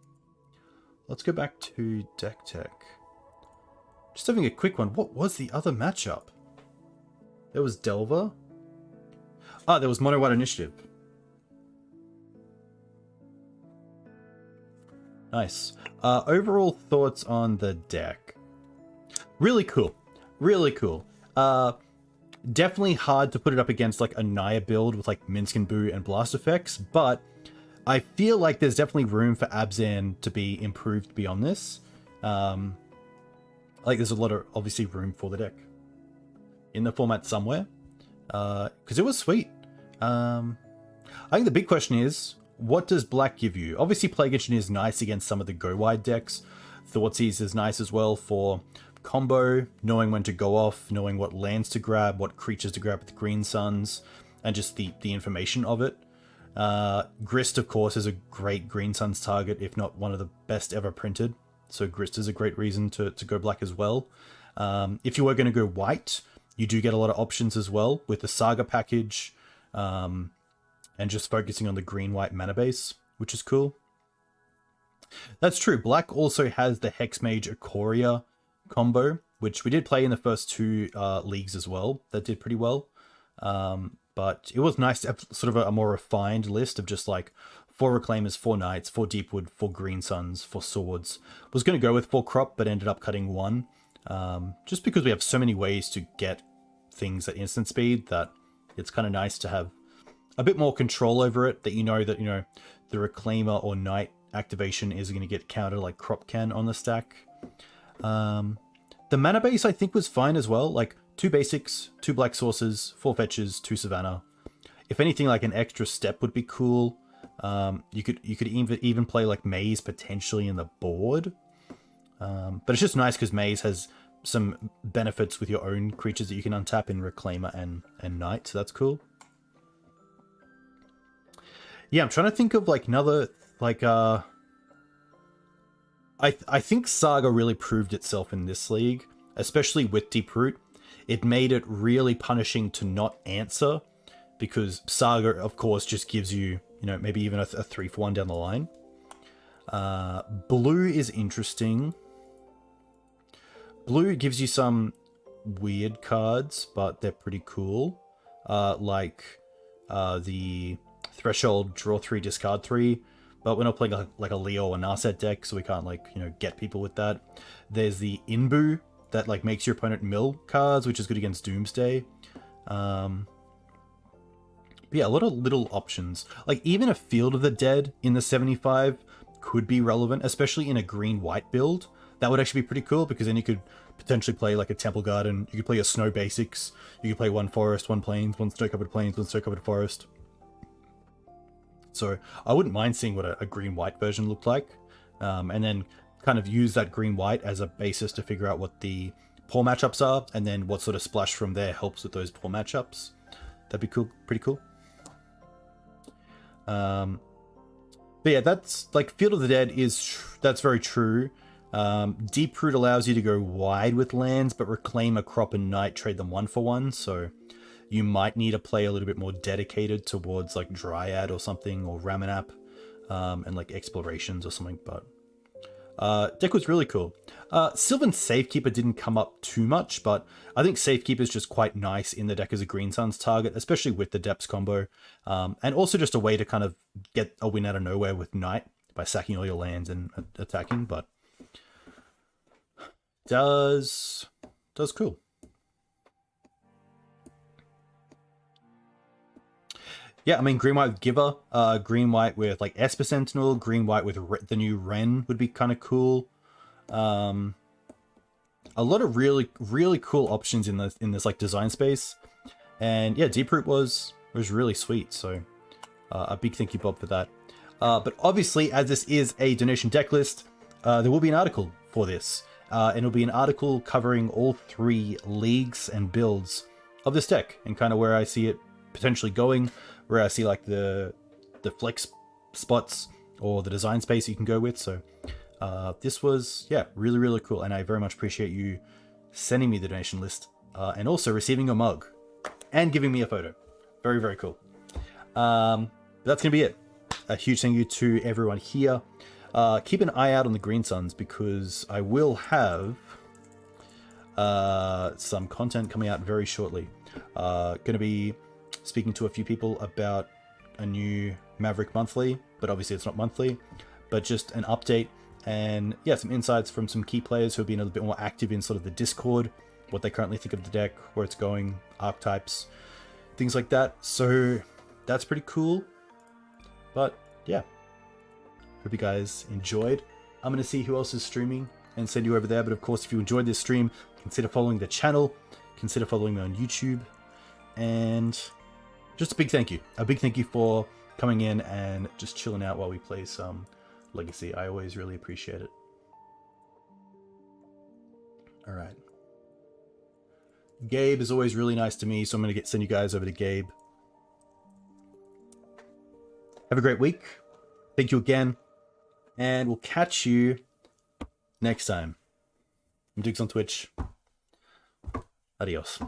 Let's go back to DeckTech. Just having a quick one. What was the other matchup? There was Delver. Ah, there was Mono White Initiative. Nice. Overall thoughts on the deck. Really cool. Really cool. Definitely hard to put it up against like a Naya build with like Minsk and Boo and Blast effects, but I feel like there's definitely room for Abzan to be improved beyond this. Like there's a lot of obviously room for the deck in the format somewhere, because it was sweet. I think the big question is, what does black give you? Obviously, Plague Engineer is nice against some of the go-wide decks. Thoughtseize is nice as well for combo, knowing when to go off, knowing what lands to grab, what creatures to grab with Green Suns, and just the information of it. Grist, of course, is a great Green Suns target, if not one of the best ever printed. So Grist is a great reason to go black as well. If you were going to go white, you do get a lot of options as well with the Saga package, and just focusing on the green-white mana base, which is cool. That's true. Black also has the Hexmage Ikoria combo, which we did play in the first 2 leagues as well. That did pretty well. But it was nice to have sort of a more refined list of just like 4 Reclaimers, 4 Knights, 4 Deepwood, 4 Green Suns, 4 Swords. Was going to go with 4 Crop, but ended up cutting 1. Just because we have so many ways to get things at instant speed that it's kind of nice to have a bit more control over it, that you know the Reclaimer or Knight activation is going to get countered like Crop can on the stack. The mana base I think was fine as well, like 2 basics, 2 black sources, 4 fetches, 2 Savannah. If anything, like an extra step would be cool. You could even play like Maze potentially in the board. But it's just nice because Maze has some benefits with your own creatures that you can untap in Reclaimer and Knight, so that's cool. Yeah, I'm trying to think of like another, like, I think Saga really proved itself in this league, especially with Deeproot. It made it really punishing to not answer, because Saga, of course, just gives you, maybe even a 3-for-1 down the line. Blue is interesting. Blue gives you some weird cards, but they're pretty cool. Like the Threshold, draw 3, discard 3. but we're not playing like a Leo or Narset deck, so we can't like, you know, get people with that. There's the Inbu that like makes your opponent mill cards, which is good against Doomsday. But yeah, a lot of little options. Like even a Field of the Dead in the 75 could be relevant, especially in a green-white build. That would actually be pretty cool, because then you could potentially play like a Temple Garden, you could play a Snow Basics, you could play one Forest, one Plains, one Snow-Covered Plains, one Snow-Covered Forest. So I wouldn't mind seeing what a green-white version looked like, and then kind of use that green-white as a basis to figure out what the poor matchups are, and then what sort of splash from there helps with those poor matchups. That'd be cool, pretty cool. But yeah, that's like Field of the Dead that's very true. Deep Root allows you to go wide with lands, but Reclaim a Crop and Night, trade them 1-for-1, so you might need to play a little bit more dedicated towards like Dryad or something, or Ramanap, and like Explorations or something, but deck was really cool. Sylvan Safekeeper didn't come up too much, but I think Safekeeper is just quite nice in the deck as a Green Suns target, especially with the Depths combo, and also just a way to kind of get a win out of nowhere with Night by sacking all your lands and attacking, but does cool. Yeah, I mean, green-white with Giver, green-white with, like, Esper Sentinel, green-white with the new Wrenn would be kind of cool. A lot of really, really cool options in this, like, design space. And, yeah, Deeproot was really sweet, so a big thank you, Bob, for that. But obviously, as this is a donation deck list, there will be an article for this. And it'll be an article covering all 3 leagues and builds of this deck, and kind of where I see it potentially going, where I see like the flex spots or the design space you can go with. So this was, yeah, really, really cool. And I very much appreciate you sending me the donation list, and also receiving a mug and giving me a photo. Very, very cool. But that's going to be it. A huge thank you to everyone here. Keep an eye out on the Green Suns, because I will have some content coming out very shortly. Going to be speaking to a few people about a new Maverick monthly, but obviously it's not monthly, but just an update, and yeah, some insights from some key players who have been a little bit more active in sort of the Discord, what they currently think of the deck, where it's going, archetypes, things like that. So that's pretty cool. But yeah, hope you guys enjoyed. I'm going to see who else is streaming and send you over there. But of course, if you enjoyed this stream, consider following the channel, consider following me on YouTube, and just a big thank you. A big thank you for coming in and just chilling out while we play some Legacy. I always really appreciate it. All right. Gabe is always really nice to me, so I'm going to send you guys over to Gabe. Have a great week. Thank you again. And we'll catch you next time. I'm Dukes on Twitch. Adios.